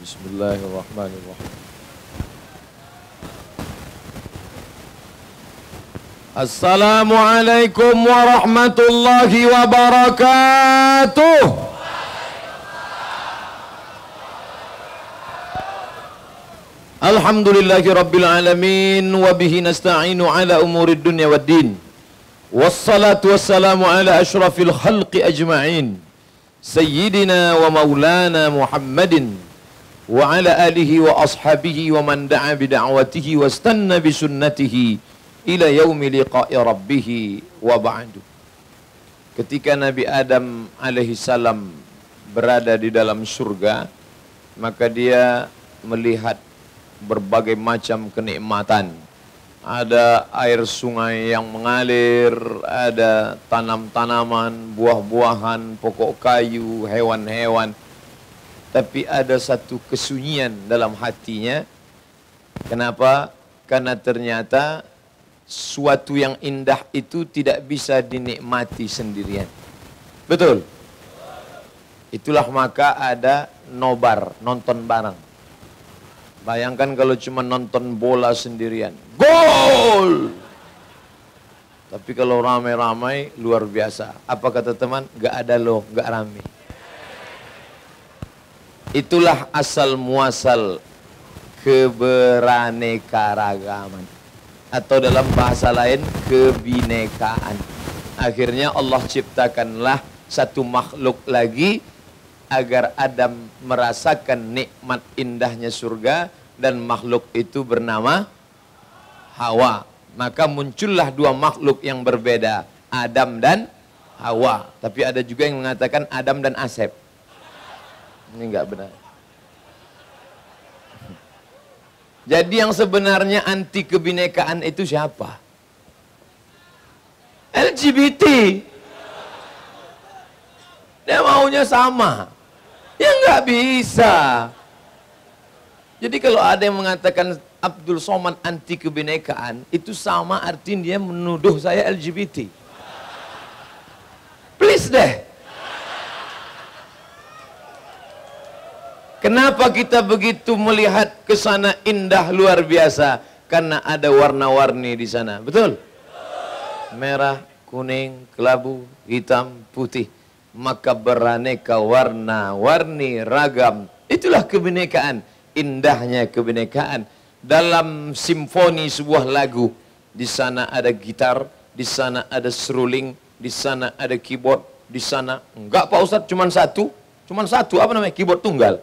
Bismillahirrahmanirrahim. Assalamualaikum warahmatullahi wabarakatuh. Alhamdulillahi rabbil alamin wa bihi nasta'inu ala umurid dunya waddin. Wassalatu wassalamu ala ashrafil khalqi ajma'in. Sayyidina wa maulana Muhammadin wa ala alihi wa ashabihi wa man da'a bida'watihi wa istanna bisunnatihi ila yaumi liqa'i rabbih wa ba'du. Ketika Nabi Adam alaihi salam berada di dalam surga, maka dia melihat berbagai macam kenikmatan. Ada air sungai yang mengalir, ada tanam-tanaman, buah-buahan, pokok kayu, hewan-hewan. Tapi ada satu kesunyian dalam hatinya. Kenapa? Karena ternyata suatu yang indah itu tidak bisa dinikmati sendirian. Betul? Itulah maka ada nobar, nonton bareng. Bayangkan kalau cuma nonton bola sendirian. Gol! Tapi kalau ramai-ramai luar biasa. Apa kata teman? Gak ada loh, gak rame. Itulah asal muasal keberaneka-ragaman. Atau dalam bahasa lain, kebinekaan. Akhirnya Allah ciptakanlah satu makhluk lagi agar Adam merasakan nikmat indahnya surga, dan makhluk itu bernama Hawa. Maka muncullah dua makhluk yang berbeda, Adam dan Hawa. Tapi ada juga yang mengatakan Adam dan Asep. Ini enggak benar. Jadi yang sebenarnya anti kebinekaan itu siapa? LGBT. Dia maunya sama. Ya nggak bisa. Jadi kalau ada yang mengatakan Abdul Somad anti kebinekaan, itu sama artinya dia menuduh saya LGBT. Please deh. Kenapa kita begitu melihat ke sana indah luar biasa? Karena ada warna-warni di sana. Betul? Merah, kuning, kelabu, hitam, putih. Maka beraneka warna-warni ragam. Itulah kebinekaan. Indahnya kebinekaan. Dalam simfoni sebuah lagu, di sana ada gitar, di sana ada seruling, di sana ada keyboard, di sana enggak Pak Ustadz, cuman satu, apa namanya? Keyboard tunggal.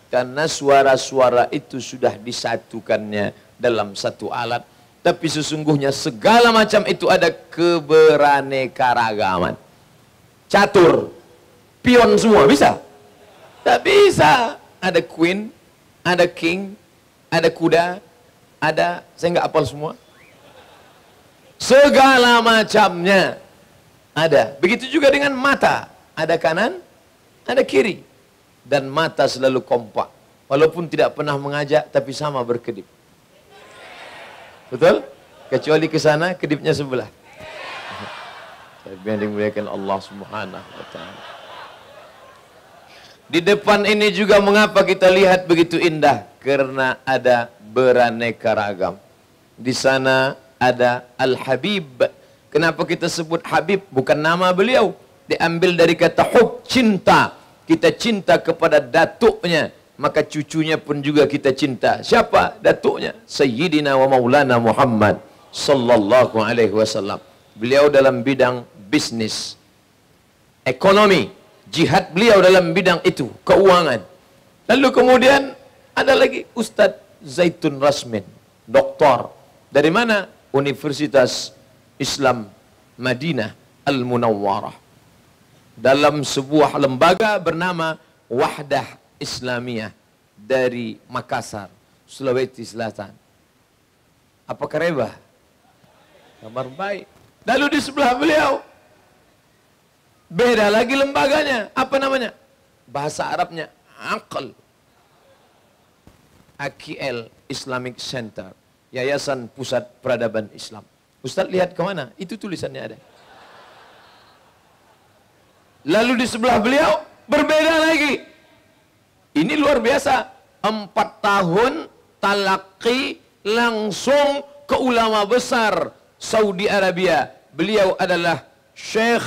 Karena suara-suara itu sudah disatukannya dalam satu alat. Tapi sesungguhnya segala macam itu ada keberaneka-ragaman. Catur, pion semua bisa? Tak bisa. Ada queen, ada king, ada kuda, ada, saya nggak hafal semua. Segala macamnya ada. Begitu juga dengan mata. Ada kanan, ada kiri. Dan mata selalu kompak. Walaupun tidak pernah mengajak, tapi sama berkedip. Betul? Kecuali ke sana, kedipnya sebelah. Tapi yang dimuliakan Allah Subhanahu wa ta'ala. Di depan ini juga mengapa kita lihat begitu indah? Karena ada beraneka ragam. Di sana ada Al-Habib. Kenapa kita sebut Habib? Bukan nama beliau. Diambil dari kata hub, cinta. Kita cinta kepada datuknya. Maka cucunya pun juga kita cinta. Siapa datuknya? Sayyidina wa maulana Muhammad sallallahu alaihi wasallam. Beliau dalam bidang bisnis, ekonomi, jihad beliau dalam bidang itu, keuangan. Lalu kemudian ada lagi Ustadz Zaitun Rasmin, doktor. Dari mana? Universitas Islam Madinah Al-Munawwarah. Dalam sebuah lembaga bernama Wahdah Islamiyah dari Makassar, Sulawesi Selatan. Apa karebah? Kabar baik. Lalu di sebelah beliau beda lagi lembaganya. Apa namanya? Bahasa Arabnya Aql. AQL Islamic Center. Yayasan Pusat Peradaban Islam. Ustaz lihat kemana? Itu tulisannya ada. Lalu di sebelah beliau berbeda lagi. Ini luar biasa. 4 tahun talaqi langsung ke ulama besar Saudi Arabia. Beliau adalah Syekh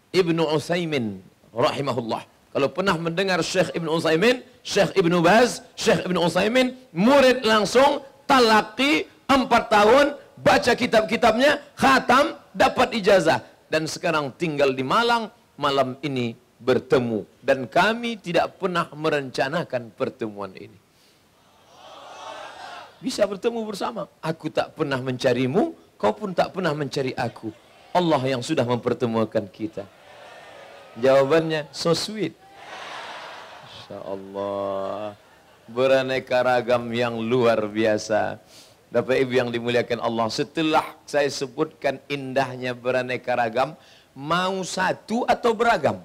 Ibnu Utsaimin rahimahullah. Kalau pernah mendengar Syekh Ibnu Utsaimin, Syekh Ibnu Baz, Syekh Ibnu Utsaimin, murid langsung, talaqi 4 tahun, baca kitab-kitabnya, khatam, dapat ijazah. Dan sekarang tinggal di Malang, malam ini bertemu. Dan kami tidak pernah merencanakan pertemuan ini. Bisa bertemu bersama. Aku tak pernah mencarimu, kau pun tak pernah mencari aku. Allah yang sudah mempertemukan kita. Jawabannya so sweet. Masya Allah. Beraneka ragam yang luar biasa. Bapak Ibu yang dimuliakan Allah, setelah saya sebutkan indahnya beraneka ragam, mau satu atau beragam?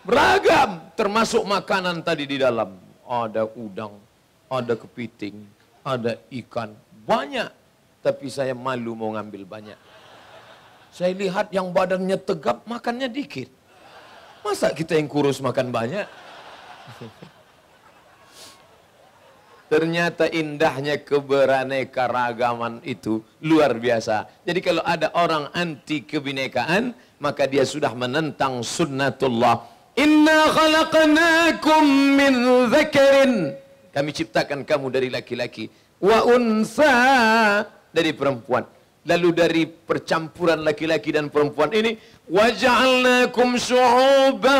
Beragam, termasuk makanan tadi di dalam. Ada udang, ada kepiting, ada ikan, banyak. Tapi saya malu mau ngambil banyak. Saya lihat yang badannya tegap, makannya dikit. Masa kita yang kurus makan banyak? Ternyata indahnya keberaneka ragaman itu luar biasa. Jadi kalau ada orang anti kebinekaan, maka dia sudah menentang sunnatullah. Inna khalaqnakum min dzakarin. Kami ciptakan kamu dari laki-laki. Wa unsa, dari perempuan. Lalu dari percampuran laki-laki dan perempuan ini, waja'alnakum syu'uban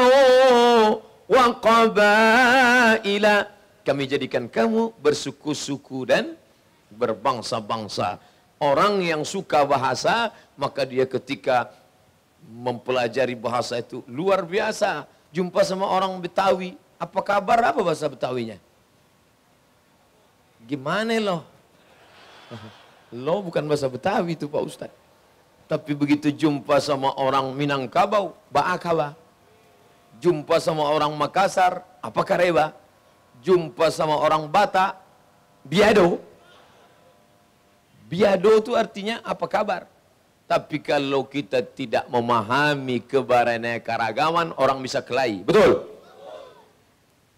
wa qabaila. Kami jadikan kamu bersuku-suku dan berbangsa-bangsa. Orang yang suka bahasa, maka dia ketika mempelajari bahasa itu luar biasa. Jumpa sama orang Betawi, apa kabar, apa bahasa Betawinya? Gimana loh? Loh bukan bahasa Betawi itu Pak Ustadz. Tapi begitu jumpa sama orang Minangkabau, Ba'akaba. Jumpa sama orang Makassar, apa kareba? Jumpa sama orang Batak, biado. Biado itu artinya apa kabar. Tapi kalau kita tidak memahami keberaneka-ragaman, orang bisa kelahi. Betul?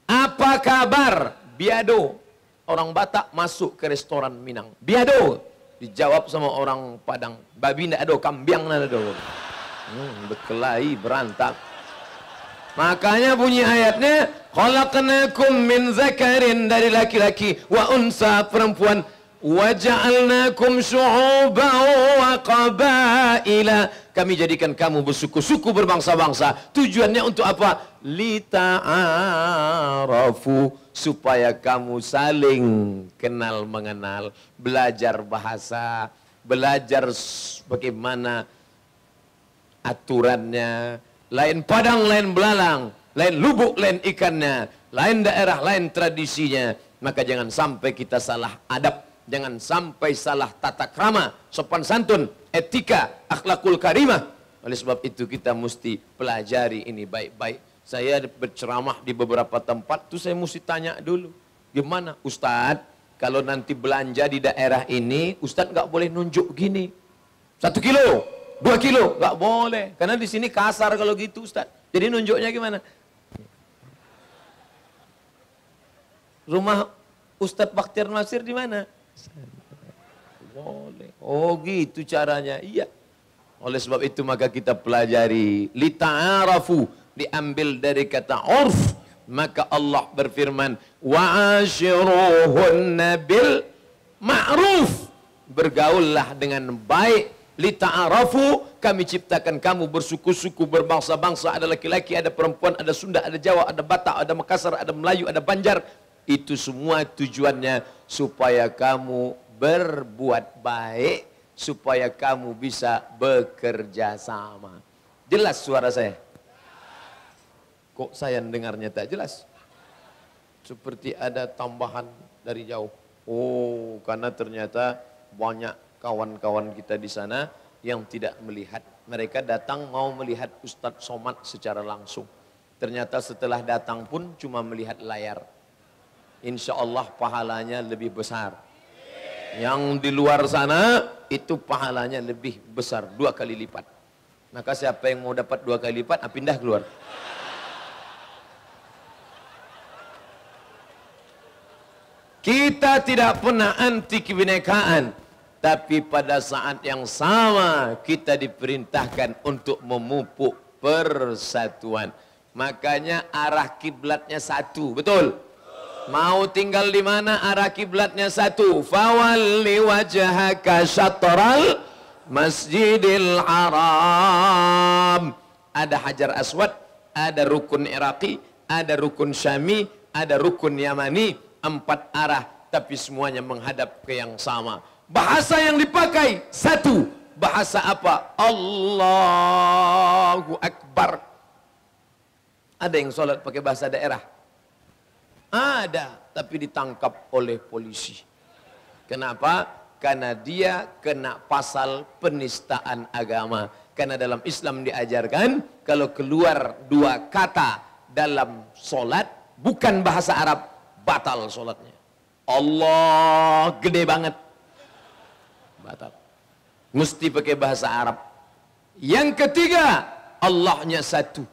Apa kabar? Biado. Orang Batak masuk ke restoran Minang. Biado. Dijawab sama orang Padang. Babi ndak ada, kambiang ndak ada. Berkelahi, berantak. Makanya bunyi ayatnya, khalaqnakum min zakarin, dari laki-laki, wa unsa, perempuan, wa ja'alnakum syu'uban wa qabaila. Kami jadikan kamu bersuku-suku, berbangsa-bangsa. Tujuannya untuk apa? Lita'arafu, supaya kamu saling kenal mengenal, belajar bahasa, belajar bagaimana aturannya. Lain Padang, lain belalang, lain lubuk, lain ikannya, lain daerah, lain tradisinya. Maka jangan sampai kita salah adab, jangan sampai salah tata krama, sopan santun, etika, akhlakul karimah. Oleh sebab itu kita mesti pelajari ini baik-baik. Saya berceramah di beberapa tempat, tuh saya mesti tanya dulu, gimana Ustadz, kalau nanti belanja di daerah ini, Ustadz nggak boleh nunjuk gini, 1 kilo. 2 kilo, nggak boleh. Karena di sini kasar kalau gitu Ustaz. Jadi nunjuknya gimana? Rumah Ustadz Bakhtiar Nasir di mana? Boleh. Oh gitu caranya. Iya. Oleh sebab itu maka kita pelajari. Lita'arafu, diambil dari kata urf. Maka Allah berfirman, wa'ashiruhunna bil ma'ruf. Bergaullah dengan baik. Lita'arafu, kami ciptakan kamu bersuku-suku, berbangsa-bangsa, ada laki-laki, ada perempuan, ada Sunda, ada Jawa, ada Batak, ada Makassar, ada Melayu, ada Banjar. Itu semua tujuannya supaya kamu berbuat baik, supaya kamu bisa bekerja sama. Jelas suara saya? Kok saya dengarnya tak jelas? Seperti ada tambahan dari jauh. Oh, karena ternyata banyak kawan-kawan kita di sana yang tidak melihat. Mereka datang mau melihat Ustadz Somad secara langsung. Ternyata setelah datang pun cuma melihat layar. Insya Allah pahalanya lebih besar. Yang di luar sana itu pahalanya lebih besar, 2 kali lipat. Maka siapa yang mau dapat 2 kali lipat, pindah keluar. Kita tidak pernah anti kebinekaan, tapi pada saat yang sama kita diperintahkan untuk memupuk persatuan. Makanya arah kiblatnya satu, betul? Mau tinggal di mana arah kiblatnya satu. Fawalli wajhaka syatral Masjidil Haram. Ada Hajar Aswad, ada rukun Iraqi, ada rukun Syami, ada rukun Yamani, 4 arah, tapi semuanya menghadap ke yang sama. Bahasa yang dipakai satu. Bahasa apa? Allahu Akbar. Ada yang sholat pakai bahasa daerah? Ada, tapi ditangkap oleh polisi. Kenapa? Karena dia kena pasal penistaan agama. Karena dalam Islam diajarkan, kalau keluar 2 kata dalam sholat, bukan bahasa Arab, batal sholatnya. Allah gede banget, batal. Mesti pakai bahasa Arab. Yang ketiga, Allahnya satu.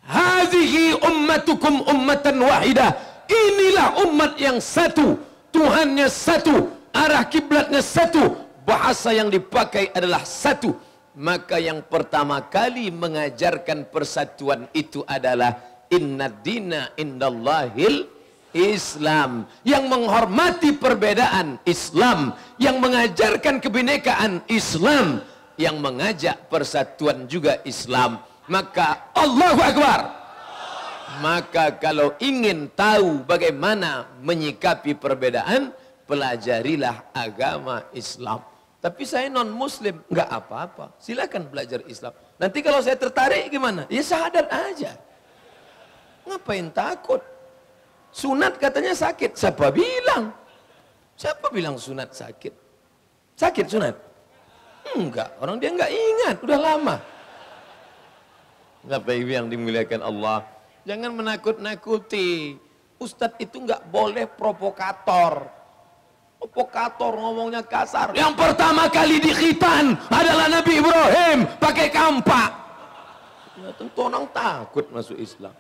Hadhihi ummatukum ummatan wahidah. Inilah umat yang satu, Tuhannya satu, arah kiblatnya satu, bahasa yang dipakai adalah satu. Maka yang pertama kali mengajarkan persatuan itu adalah inna dina indallahil Islam. Yang menghormati perbedaan Islam, yang mengajarkan kebinekaan Islam, yang mengajak persatuan juga Islam. Maka Allahu Akbar. Maka kalau ingin tahu bagaimana menyikapi perbedaan, pelajarilah agama Islam. Tapi saya non muslim, nggak apa-apa, silakan belajar Islam. Nanti kalau saya tertarik gimana? Ya syahadat aja. Ngapain takut? Sunat katanya sakit. Siapa bilang? Siapa bilang sunat sakit? Sakit sunat? Enggak, orang dia nggak ingat, udah lama. Bapak Ibu yang dimuliakan Allah, jangan menakut-nakuti. Ustadz itu nggak boleh provokator. Provokator ngomongnya kasar. Yang pertama kali di khitan adalah Nabi Ibrahim pakai kampak. Ya, tentu orang takut masuk Islam.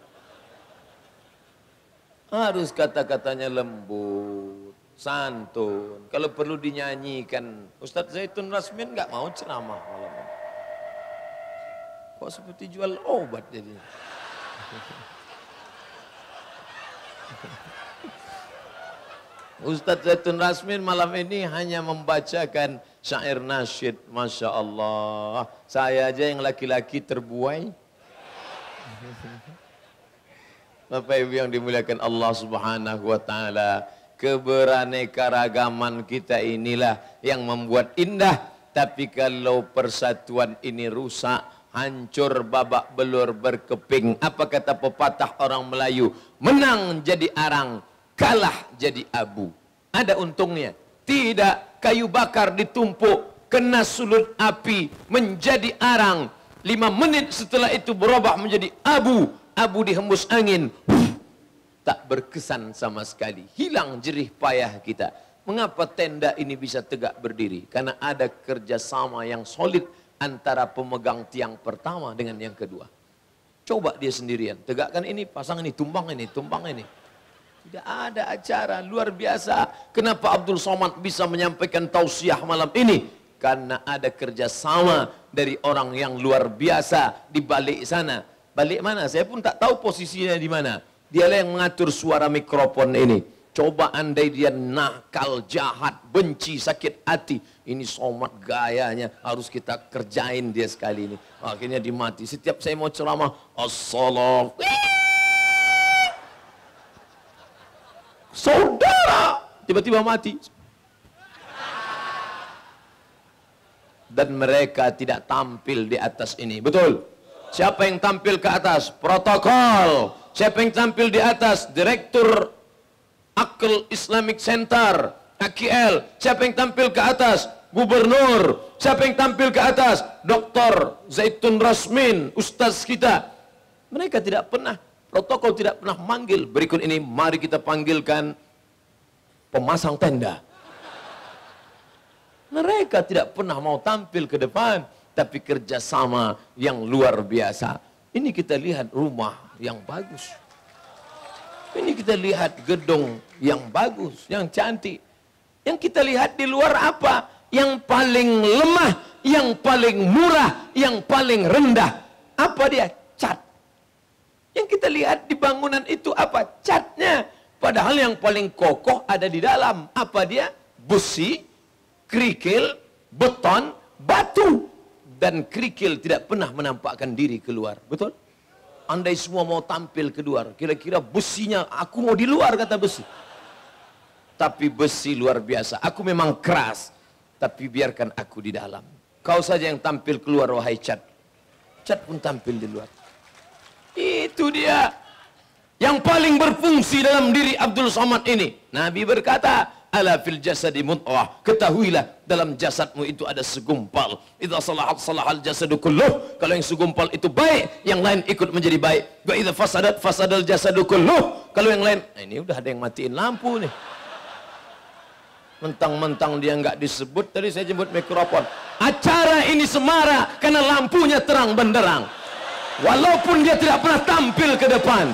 Harus kata-katanya lembut, santun. Kalau perlu dinyanyikan. Ustadz Zaitun Rasmin nggak mau ceramah malam ini. Kok seperti jual obat jadinya. Ustadz Zaitun Rasmin malam ini hanya membacakan syair nasyid. Masya Allah. Saya aja yang laki-laki terbuai. Bapak Ibu yang dimuliakan Allah Subhanahu wa taala, keberaneka-ragaman kita inilah yang membuat indah. Tapi kalau persatuan ini rusak, hancur babak belur berkeping. Apa kata pepatah orang Melayu? Menang jadi arang, kalah jadi abu. Ada untungnya? Tidak. Kayu bakar ditumpuk, kena sulut api, menjadi arang. 5 menit setelah itu berubah menjadi abu. Abu dihembus angin, tak berkesan sama sekali. Hilang jerih payah kita. Mengapa tenda ini bisa tegak berdiri? Karena ada kerjasama yang solid antara pemegang tiang pertama dengan yang kedua. Coba dia sendirian, tegakkan ini, pasang ini, tumbang ini, tumbang ini. Tidak ada acara, luar biasa. Kenapa Abdul Somad bisa menyampaikan tausiah malam ini? Karena ada kerjasama dari orang yang luar biasa di balik sana. Balik mana? Saya pun tak tahu posisinya di mana. Dialah yang mengatur suara mikrofon ini. Coba andai dia nakal, jahat, benci, sakit hati. Ini Somad gayanya, harus kita kerjain dia sekali ini. Akhirnya dimati. Setiap saya mau ceramah, Assalam. Saudara, tiba-tiba mati. Dan mereka tidak tampil di atas ini. Betul? Siapa yang tampil ke atas? Protokol. Siapa yang tampil di atas? Direktur Akil Islamic Center, AKL. Siapa yang tampil ke atas? Gubernur. Siapa yang tampil ke atas? Dr. Zaitun Rasmin, ustaz kita. Mereka tidak pernah, protokol tidak pernah manggil. Berikut ini mari kita panggilkan pemasang tenda. Mereka tidak pernah mau tampil ke depan, tapi kerjasama yang luar biasa. Ini kita lihat rumah yang bagus. Ini kita lihat gedung yang bagus, yang cantik. Yang kita lihat di luar apa? Yang paling lemah, yang paling murah, yang paling rendah. Apa dia? Cat. Yang kita lihat di bangunan itu apa? Catnya. Padahal yang paling kokoh ada di dalam. Apa dia? Besi, kerikil, beton, batu. Dan kerikil tidak pernah menampakkan diri keluar. Betul? Andai semua mau tampil keluar, kira-kira besinya, aku mau di luar, kata besi. Tapi besi luar biasa. Aku memang keras, tapi biarkan aku di dalam. Kau saja yang tampil keluar, wahai cat. Cat pun tampil di luar. Itu dia yang paling berfungsi dalam diri Abdul Somad ini. Nabi berkata, ala fil jasadi mudghah, ketahuilah dalam jasadmu itu ada segumpal. Idza salahat salahal jasadu kulluh. Kalau yang segumpal itu baik, yang lain ikut menjadi baik. Wa idza fasadat fasadal jasadu kulluh. Kalau yang lain, nah ini udah ada yang matiin lampu nih. Mentang-mentang dia nggak disebut, tadi saya jemput mikrofon. Acara ini semarak karena lampunya terang benderang. Walaupun dia tidak pernah tampil ke depan.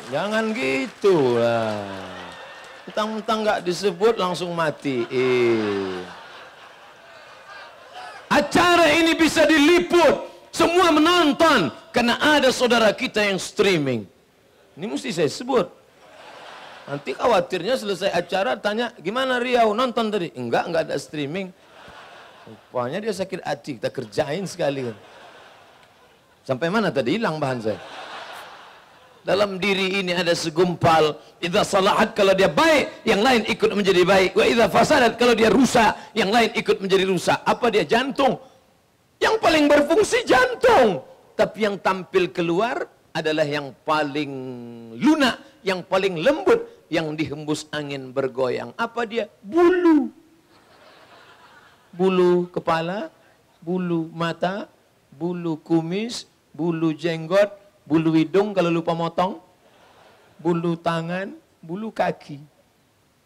Jangan gitu lah. Mentang-mentang nggak disebut langsung mati. Acara ini bisa diliput, semua menonton karena ada saudara kita yang streaming. Ini mesti saya sebut. Nanti khawatirnya selesai acara tanya, gimana Riau nonton tadi? Enggak ada streaming. Rupanya dia sakit hati, kita kerjain sekali. Sampai mana tadi? Hilang bahan saya. Dalam diri ini ada segumpal. Idza salahat, kalau dia baik, yang lain ikut menjadi baik. Wa idza fasadat, kalau dia rusak, yang lain ikut menjadi rusak. Apa dia? Jantung. Yang paling berfungsi jantung. Tapi yang tampil keluar adalah yang paling lunak, yang paling lembut, yang dihembus angin bergoyang. Apa dia? Bulu. Bulu kepala, bulu mata, bulu kumis, bulu jenggot, bulu hidung kalau lupa motong, bulu tangan, bulu kaki.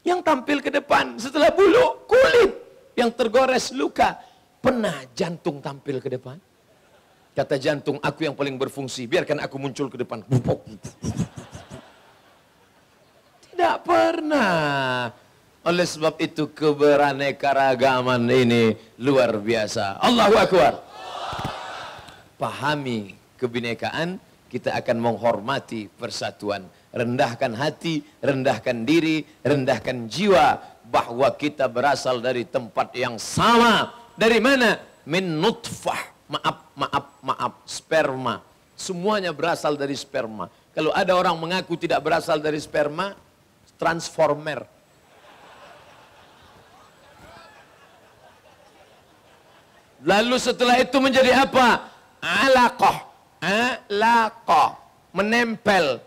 Yang tampil ke depan setelah bulu, kulit yang tergores luka. Pernah jantung tampil ke depan? Kata jantung, aku yang paling berfungsi, biarkan aku muncul ke depan. Tidak pernah. Oleh sebab itu keberaneka-ragaman ini luar biasa. Allahu Akbar. Pahami kebinekaan, kita akan menghormati persatuan. Rendahkan hati, rendahkan diri, rendahkan jiwa, bahwa kita berasal dari tempat yang sama. Dari mana? Min nutfah. Maaf, sperma. Semuanya berasal dari sperma. Kalau ada orang mengaku tidak berasal dari sperma, transformer. Lalu setelah itu menjadi apa? Alaqah. Menempel.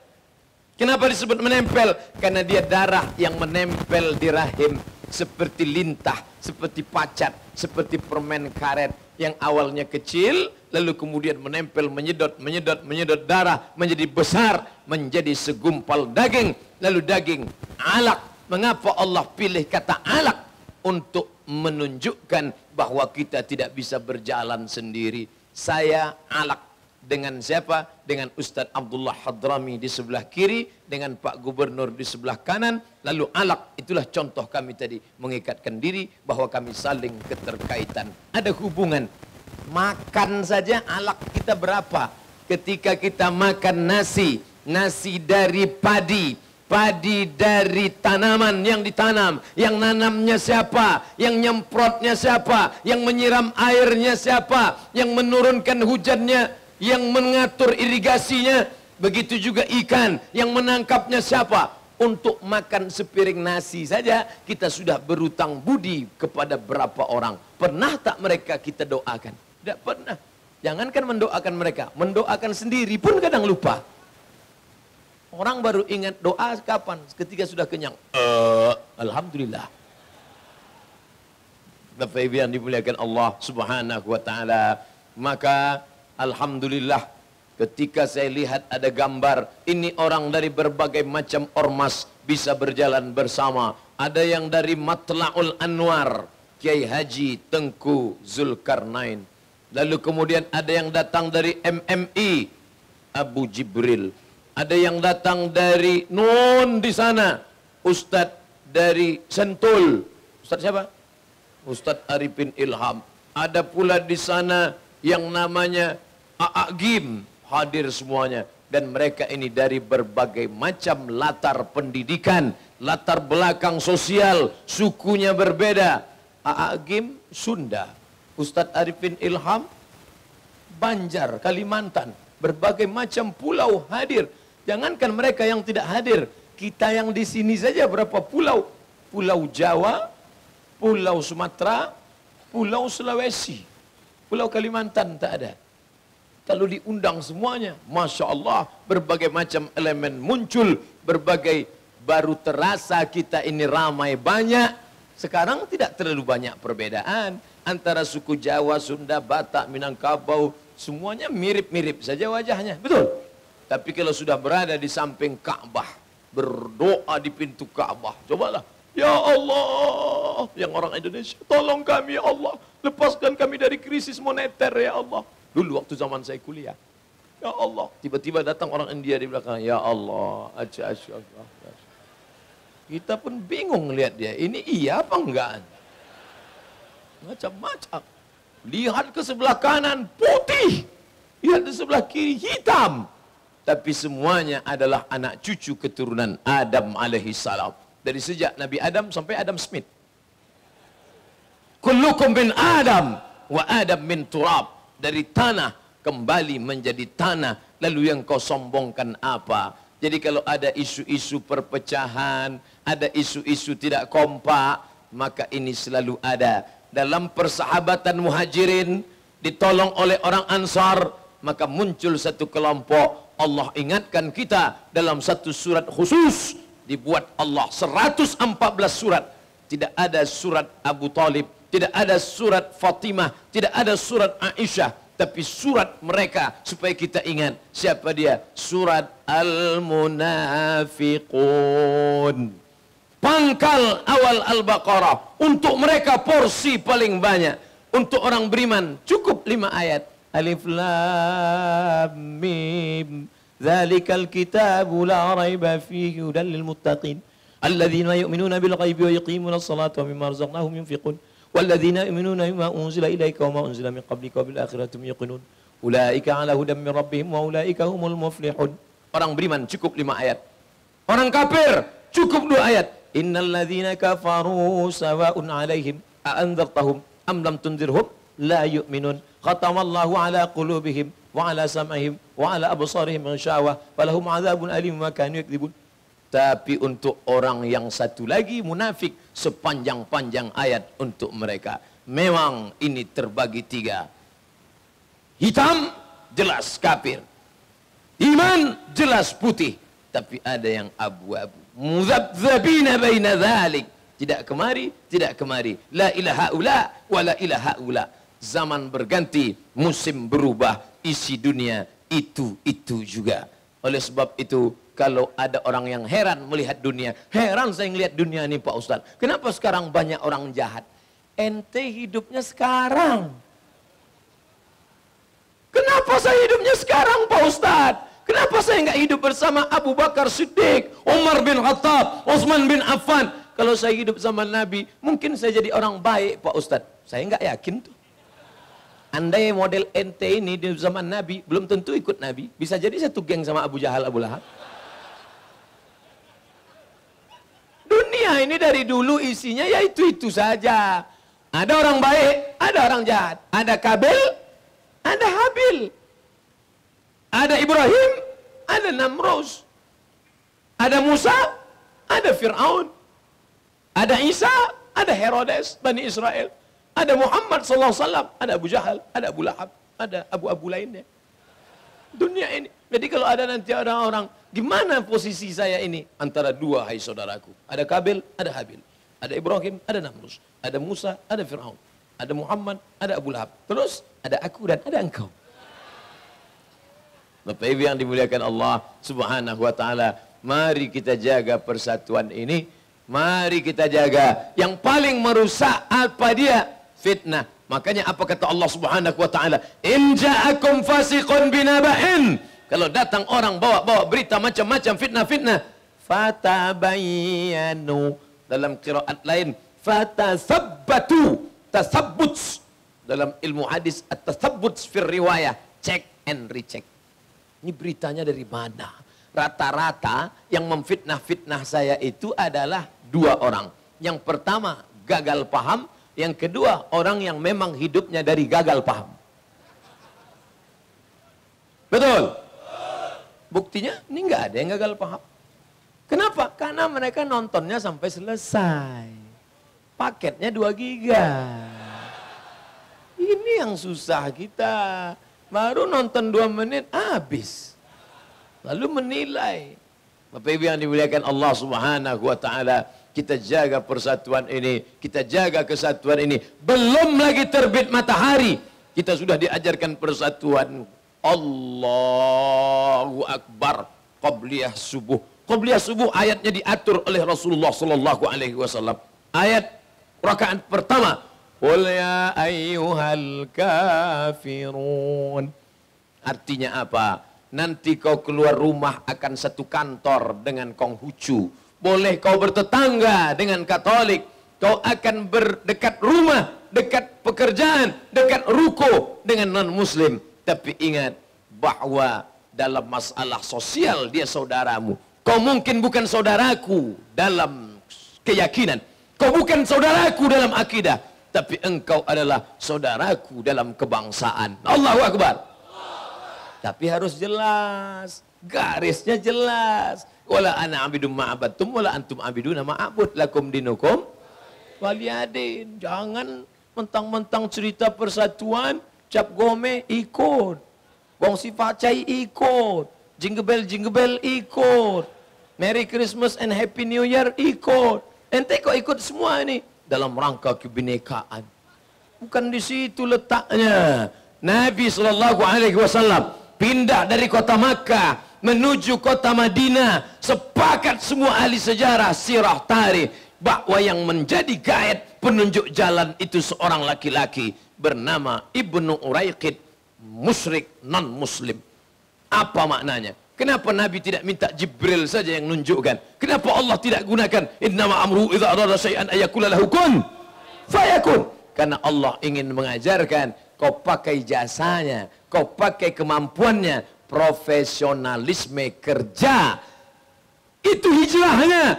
Kenapa disebut menempel? Karena dia darah yang menempel di rahim. Seperti lintah, seperti pacat, seperti permen karet. Yang awalnya kecil, lalu kemudian menempel, menyedot darah, menjadi besar, menjadi segumpal daging. Lalu daging, alaq. Mengapa Allah pilih kata alaq? Untuk menunjukkan bahwa kita tidak bisa berjalan sendiri. Saya alaq. Dengan siapa? Dengan Ustadz Abdullah Hadrami di sebelah kiri, dengan Pak Gubernur di sebelah kanan. Lalu alaq, itulah contoh kami tadi, mengikatkan diri bahwa kami saling keterkaitan. Ada hubungan. Makan saja alaq kita berapa? Ketika kita makan nasi, nasi dari padi, padi dari tanaman yang ditanam, yang nanamnya siapa, yang nyemprotnya siapa, yang menyiram airnya siapa, yang menurunkan hujannya, yang mengatur irigasinya. Begitu juga ikan, yang menangkapnya siapa. Untuk makan sepiring nasi saja kita sudah berutang budi kepada berapa orang. Pernah tak mereka kita doakan? Tidak pernah. Jangankan mendoakan mereka, mendoakan sendiri pun kadang lupa. Orang baru ingat doa kapan? Ketika sudah kenyang. Alhamdulillah. Bapak Ibu yang dimuliakan Allah Subhanahu wa taala, maka alhamdulillah ketika saya lihat ada gambar ini orang dari berbagai macam ormas bisa berjalan bersama. Ada yang dari Matla'ul Anwar, Kiai Haji Tengku Zulkarnain. Lalu kemudian ada yang datang dari MMI, Abu Jibril. Ada yang datang dari non di sana. Ustadz dari Sentul. Ustadz siapa? Ustadz Arifin Ilham. Ada pula di sana yang namanya A'agim. Hadir semuanya. Dan mereka ini dari berbagai macam latar pendidikan, latar belakang sosial, sukunya berbeda. A'agim Sunda. Ustadz Arifin Ilham Banjar, Kalimantan. Berbagai macam pulau hadir. Jangankan mereka yang tidak hadir, kita yang di sini saja berapa pulau? Pulau Jawa, Pulau Sumatera, Pulau Sulawesi, Pulau Kalimantan tak ada. Kalau diundang semuanya, Masya Allah, berbagai macam elemen muncul, berbagai baru terasa kita ini ramai banyak. Sekarang tidak terlalu banyak perbedaan antara suku Jawa, Sunda, Batak, Minangkabau, semuanya mirip-mirip saja wajahnya, betul? Tapi kalau sudah berada di samping Ka'bah, berdoa di pintu Ka'bah, cobalah, ya Allah, yang orang Indonesia, tolong kami ya Allah, lepaskan kami dari krisis moneter ya Allah. Dulu waktu zaman saya kuliah, ya Allah, tiba-tiba datang orang India di belakang, ya Allah, kita pun bingung lihat dia, ini iya apa enggak? Macam-macam. Lihat ke sebelah kanan putih, lihat di sebelah kiri hitam. Tapi semuanya adalah anak cucu keturunan Adam alaihi salam. Dari sejak Nabi Adam sampai Adam Smith. Kullukum min Adam wa Adam min turab. Dari tanah kembali menjadi tanah. Lalu yang kau sombongkan apa? Jadi kalau ada isu-isu perpecahan, ada isu-isu tidak kompak, maka ini selalu ada. Dalam persahabatan muhajirin, ditolong oleh orang Ansar, maka muncul satu kelompok. Allah ingatkan kita dalam satu surat khusus, dibuat Allah 114 surat. Tidak ada surat Abu Talib, tidak ada surat Fatimah, tidak ada surat Aisyah, tapi surat mereka supaya kita ingat siapa dia. Surat Al-Munafiqun, pangkal awal Al-Baqarah. Untuk mereka porsi paling banyak. Untuk orang beriman cukup 5 ayat. Alif Lam Mim Dzalikal kitabu la raiba fihi hudan lil muttaqin alladzina yu'minuna bil ghaibi wa yuqimuna as-salata wa mimma razaqnahum yunfiqun walladzina yu'minuna bima unzila ilaika wa ma unzila min qablika wa bil akhirati hum yuqinun ulaika ala hudan min rabbihim wa ulaika humul muflihun. Orang beriman cukup 5 ayat. Orang kafir cukup 2 ayat. Innal ladzina kafaru sawa'un 'alaihim a anzartahum am lam tunzirhum la yu'minun. Khatamallahu ala qulubihim wa ala sam'ihim wa ala absarihim ghishawah falahum adzabun alim ma kanu yakdzibun. Tapi untuk orang yang satu lagi munafik, sepanjang-panjang ayat untuk mereka. Memang ini terbagi 3. Hitam jelas kafir, iman jelas putih, tapi ada yang abu-abu. Mudzabdzabina baina dzalik, tidak kemari, tidak kemari. La ilaha ula wa la ilaha ula. Zaman berganti, musim berubah, isi dunia itu juga. Oleh sebab itu, kalau ada orang yang heran melihat dunia, heran saya melihat dunia ini Pak Ustadz. Kenapa sekarang banyak orang jahat? Ente hidupnya sekarang. Kenapa saya hidupnya sekarang Pak Ustadz? Kenapa saya nggak hidup bersama Abu Bakar Siddiq, Umar bin Khattab, Utsman bin Affan? Kalau saya hidup sama Nabi, mungkin saya jadi orang baik Pak Ustadz. Saya nggak yakin tuh. Andai model ente ini di zaman Nabi, belum tentu ikut Nabi. Bisa jadi satu geng sama Abu Jahal, Abu Lahab. Dunia ini dari dulu isinya ya itu saja. Ada orang baik, ada orang jahat. Ada Kabil, ada Habil. Ada Ibrahim, ada Namrus. Ada Musa, ada Fir'aun. Ada Isa, ada Herodes, Bani Israel. Ada Muhammad SAW, ada Abu Jahal, ada Abu Lahab, ada abu-abu lainnya. Dunia ini. Jadi kalau ada nanti orang-orang, gimana posisi saya ini? Antara 2, hai saudaraku. Ada Kabil, ada Habil. Ada Ibrahim, ada Namrus. Ada Musa, ada Fir'aun. Ada Muhammad, ada Abu Lahab. Terus ada aku dan ada engkau. Bapak Ibu yang dimuliakan Allah Subhanahu wa taala, mari kita jaga persatuan ini. Mari kita jaga. Yang paling merusak apa dia? Fitnah. Makanya apa kata Allah Subhanahu wa taala? In ja'akum fasiqun binaba'in Kalau datang orang bawa berita macam-macam fitnah-fitnah, fatabayyanu. Dalam qiraat lain, fatasabbatu. Tasabbut. Dalam ilmu hadis, at-tasabbut fir riwayah. Check and recheck. Ini beritanya dari mana? Rata-rata yang memfitnah-fitnah saya itu adalah dua orang. Yang pertama, gagal paham. Yang kedua, orang yang memang hidupnya dari gagal paham. Betul? Buktinya, ini nggak ada yang gagal paham. Kenapa? Karena mereka nontonnya sampai selesai. Paketnya 2 giga. Ini yang susah kita. Baru nonton 2 menit, habis. Lalu menilai. Bapak Ibu yang dimuliakan Allah Subhanahu wa Ta'ala, kita jaga persatuan ini, kita jaga kesatuan ini. Belum lagi terbit matahari, kita sudah diajarkan persatuan. Allahu Akbar. Qabliyah subuh. Qabliyah subuh ayatnya diatur oleh Rasulullah sallallahu alaihi wasallam. Ayat rakaat pertama, qul ya ayyuhal kafirun. Artinya apa? Nanti kau keluar rumah akan satu kantor dengan Konghucu. Boleh kau bertetangga dengan Katolik. Kau akan berdekat rumah, dekat pekerjaan, dekat ruko dengan non-muslim. Tapi ingat bahwa dalam masalah sosial dia saudaramu. Kau mungkin bukan saudaraku dalam keyakinan. Kau bukan saudaraku dalam akidah. Tapi engkau adalah saudaraku dalam kebangsaan. Allahu Akbar. Tapi harus jelas. Garisnya jelas. Wala ana abidum ma'abadtum wala antum abiduna ma'abud lakum dinukum waliyadin. Jangan mentang-mentang cerita persatuan, Cap Gome ikut. Wong si Facai ikut. Jingle bell ikut. Merry Christmas and Happy New Year ikut. Ente kok ikut semua ini? Dalam rangka kebinekaan. Bukan di situ letaknya. Nabi SAW pindah dari kota Makkah menuju kota Madinah. Sepakat semua ahli sejarah, sirah, tarikh, bahwa yang menjadi guide penunjuk jalan itu seorang laki-laki bernama Ibnu Uraiqid, musyrik non-muslim. Apa maknanya? Kenapa Nabi tidak minta Jibril saja yang nunjukkan? Kenapa Allah tidak gunakan innama amruhu idza arada syai'an ayaqula lahu kun fayakun? Karena Allah ingin mengajarkan, kau pakai jasanya, kau pakai kemampuannya, profesionalisme kerja. Itu hijrahnya,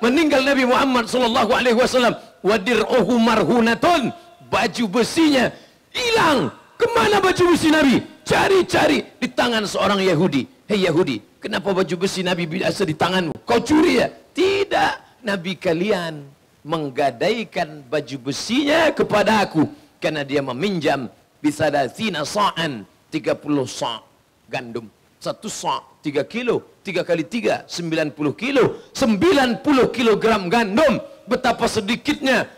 meninggal Nabi Muhammad sallallahu alaihi wasallam, wadir'uhu marhunatun, baju besinya hilang. Kemana baju besi Nabi? Cari-cari di tangan seorang Yahudi. Hei Yahudi, kenapa baju besi Nabi biasa di tanganmu? Kau curi ya? Tidak, Nabi kalian menggadaikan baju besinya kepada aku karena dia meminjam bisadatsina sa'an, 30 sa' gandum. 1 sa' 3 kilo, 3 kali 3 90 kilo, 90 kilogram gandum. Betapa sedikitnya.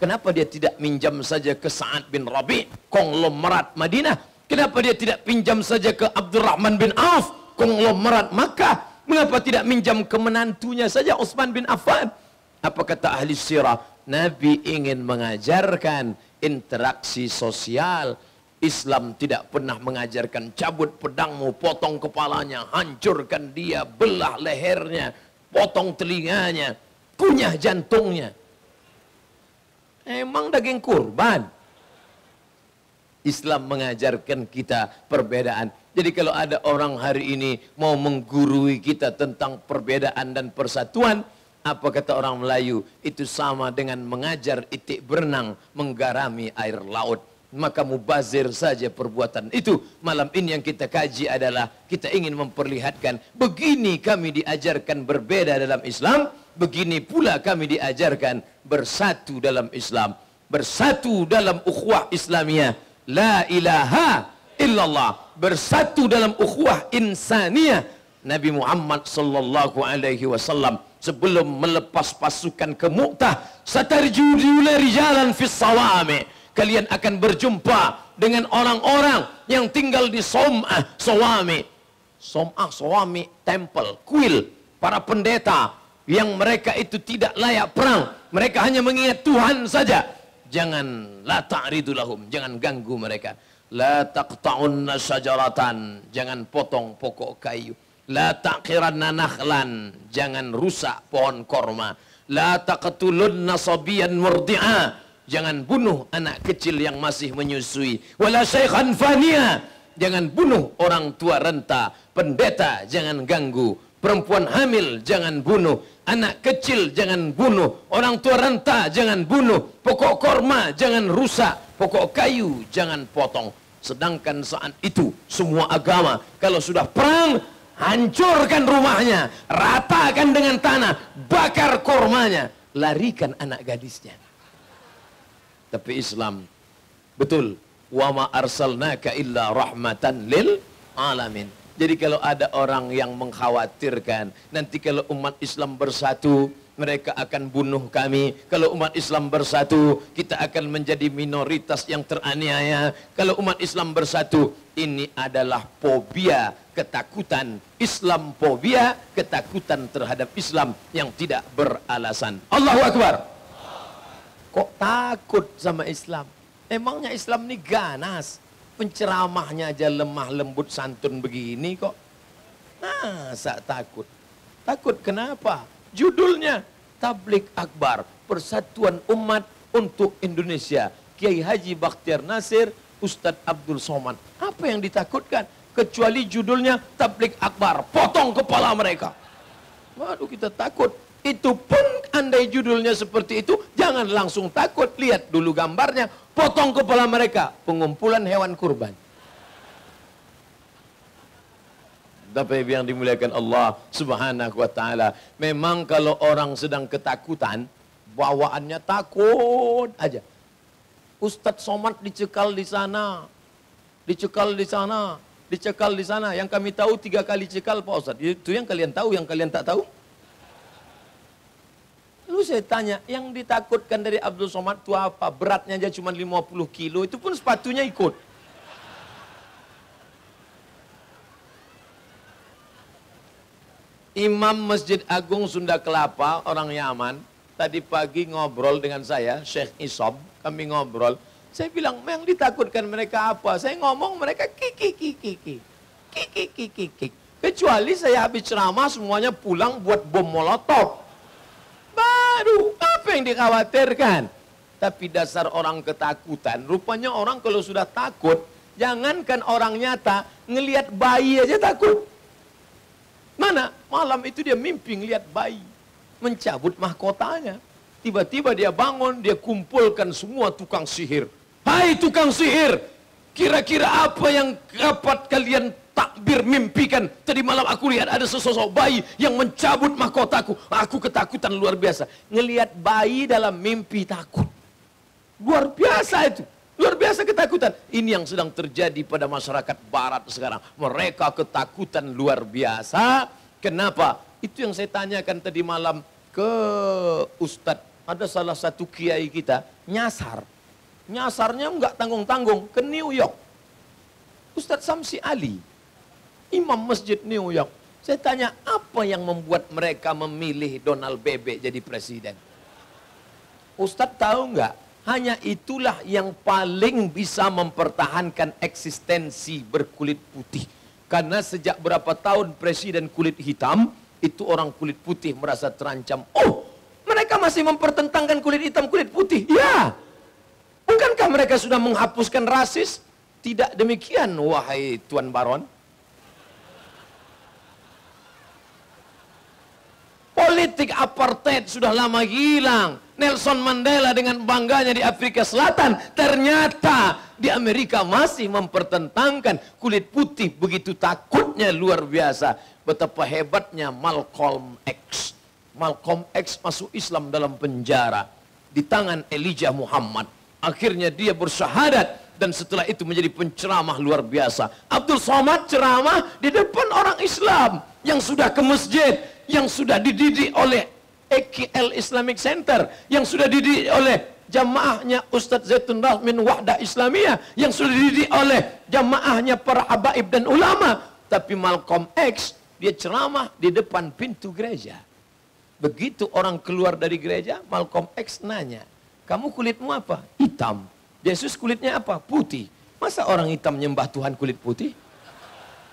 Kenapa dia tidak minjam saja ke Sa'ad bin Rabi', konglomerat Madinah? Kenapa dia tidak pinjam saja ke Abdurrahman bin Auf, konglomerat Makkah? Mengapa tidak minjam ke menantunya saja, Utsman bin Affan? Apa kata ahli sirah? Nabi ingin mengajarkan interaksi sosial. Islam tidak pernah mengajarkan cabut pedangmu, potong kepalanya, hancurkan dia, belah lehernya, potong telinganya, kunyah jantungnya. Emang daging kurban. Islam mengajarkan kita perbedaan. Jadi kalau ada orang hari ini mau menggurui kita tentang perbedaan dan persatuan, apa kata orang Melayu? Itu sama dengan mengajar itik berenang menggarami air laut. Maka mubazir saja perbuatan itu. Malam ini yang kita kaji adalah kita ingin memperlihatkan begini kami diajarkan berbeda dalam Islam, begini pula kami diajarkan bersatu dalam Islam, bersatu dalam ukhuwah Islamiyah, la ilaha illallah, bersatu dalam ukhuwah insaniyah. Nabi Muhammad sallallahu alaihi wasallam sebelum melepas pasukan ke Mu'tah, satarjuduna rijalan fis sawami, kalian akan berjumpa dengan orang-orang yang tinggal di Som'ah Sawami. Som'ah Sawami, temple, kuil, para pendeta yang mereka itu tidak layak perang. Mereka hanya mengingat Tuhan saja. jangan la ta'ridu lahum, jangan ganggu mereka. La taqta'unna syajaratan, jangan potong pokok kayu. La taqiranna nakhlan, jangan rusak pohon korma. La taqtulunna sabiyan murdi'a, jangan bunuh anak kecil yang masih menyusui. Wala syaikhan faniya, jangan bunuh orang tua renta. Pendeta jangan ganggu. Perempuan hamil jangan bunuh. Anak kecil jangan bunuh. Orang tua renta jangan bunuh. Pokok korma jangan rusak. Pokok kayu jangan potong. Sedangkan saat itu semua agama kalau sudah perang, hancurkan rumahnya, ratakan dengan tanah, bakar kormanya, larikan anak gadisnya. Tapi Islam betul, wa ma arsalnaka illa rahmatan lil alamin. Jadi kalau ada orang yang mengkhawatirkan nanti kalau umat Islam bersatu mereka akan bunuh kami, kalau umat Islam bersatu kita akan menjadi minoritas yang teraniaya, kalau umat Islam bersatu, ini adalah fobia, ketakutan Islamfobia, ketakutan terhadap Islam yang tidak beralasan. Allahu Akbar. Kok takut sama Islam? Emangnya Islam ini ganas? Penceramahnya aja lemah lembut santun begini kok. Masa takut? Takut kenapa? Judulnya Tabligh Akbar, Persatuan Umat untuk Indonesia. Kiai Haji Bakhtiar Nasir, Ustadz Abdul Somad. Apa yang ditakutkan? Kecuali judulnya Tabligh Akbar, potong kepala mereka. Waduh, kita takut. Itu pun andai judulnya seperti itu, jangan langsung takut. Lihat dulu gambarnya, potong kepala mereka, pengumpulan hewan kurban. Tapi yang dimuliakan Allah Subhanahu wa ta'ala, memang kalau orang sedang ketakutan, bawaannya takut aja. Ustadz Somad dicekal di sana, dicekal di sana, dicekal di sana. Yang kami tahu 3 kali cekal Pak Ustadz. Itu yang kalian tahu, yang kalian tak tahu. Lalu saya tanya, yang ditakutkan dari Abdul Somad itu apa? Beratnya aja cuma 50 kilo, itu pun sepatunya ikut. Imam Masjid Agung Sunda Kelapa, orang Yaman, tadi pagi ngobrol dengan saya, Syekh Isob, kami ngobrol. Saya bilang, yang ditakutkan mereka apa? Saya ngomong, mereka kiki. Kecuali saya habis ceramah, semuanya pulang buat bom molotov. Baru, apa yang dikhawatirkan? Tapi dasar orang ketakutan, rupanya orang kalau sudah takut, jangankan orang nyata, ngelihat bayi aja takut. Mana? Malam itu dia mimpi ngelihat bayi, mencabut mahkotanya. Tiba-tiba dia bangun, dia kumpulkan semua tukang sihir. Hai tukang sihir, kira-kira apa yang dapat kalian takbir mimpikan? Tadi malam aku lihat ada sesosok bayi yang mencabut mahkotaku. Aku ketakutan luar biasa. Ngelihat bayi dalam mimpi takut. Luar biasa itu. Luar biasa ketakutan. Ini yang sedang terjadi pada masyarakat barat sekarang. Mereka ketakutan luar biasa. Kenapa? Itu yang saya tanyakan tadi malam ke Ustadz. Ada salah satu kiai kita nyasar. Nyasarnya enggak tanggung-tanggung ke New York. Ustadz Samsi Ali, Imam Masjid New York. Saya tanya, apa yang membuat mereka memilih Donald Bebek jadi presiden? Ustadz tahu enggak? Hanya itulah yang paling bisa mempertahankan eksistensi berkulit putih. Karena sejak berapa tahun presiden kulit hitam, itu orang kulit putih merasa terancam. Oh, mereka masih mempertentangkan kulit hitam, kulit putih. Ya, bukankah mereka sudah menghapuskan rasis? Tidak demikian, wahai Tuan Baron. Politik apartheid sudah lama hilang. Nelson Mandela dengan bangganya di Afrika Selatan, ternyata di Amerika masih mempertentangkan kulit putih. Begitu takutnya luar biasa. Betapa hebatnya Malcolm X. Malcolm X masuk Islam dalam penjara di tangan Elijah Muhammad. Akhirnya dia bersyahadat dan setelah itu menjadi penceramah luar biasa. Abdul Somad ceramah di depan orang Islam yang sudah ke masjid, yang sudah dididik oleh EKL Islamic Center, yang sudah dididik oleh jamaahnya Ustadz Zaitun Rahmin Wahdah Islamiyah, yang sudah dididik oleh jamaahnya para habaib dan ulama. Tapi Malcolm X, dia ceramah di depan pintu gereja. Begitu orang keluar dari gereja, Malcolm X nanya, Kamu kulitmu apa? Hitam. Yesus kulitnya apa? Putih. Masa orang hitam nyembah Tuhan kulit putih?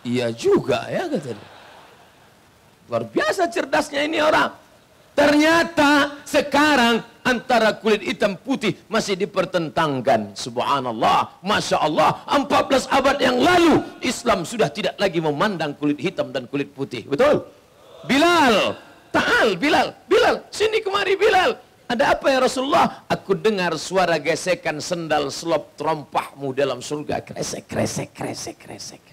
Iya juga ya, kata dia. Luar biasa cerdasnya ini orang. Ternyata sekarang antara kulit hitam putih masih dipertentangkan. Subhanallah, Masya Allah, 14 abad yang lalu Islam sudah tidak lagi memandang kulit hitam dan kulit putih. Betul? Bilal, ta'al Bilal, Bilal, sini kemari Bilal. Ada apa ya Rasulullah? Aku dengar suara gesekan sendal selop terompahmu dalam surga. Kresek, kresek, kresek, kresek.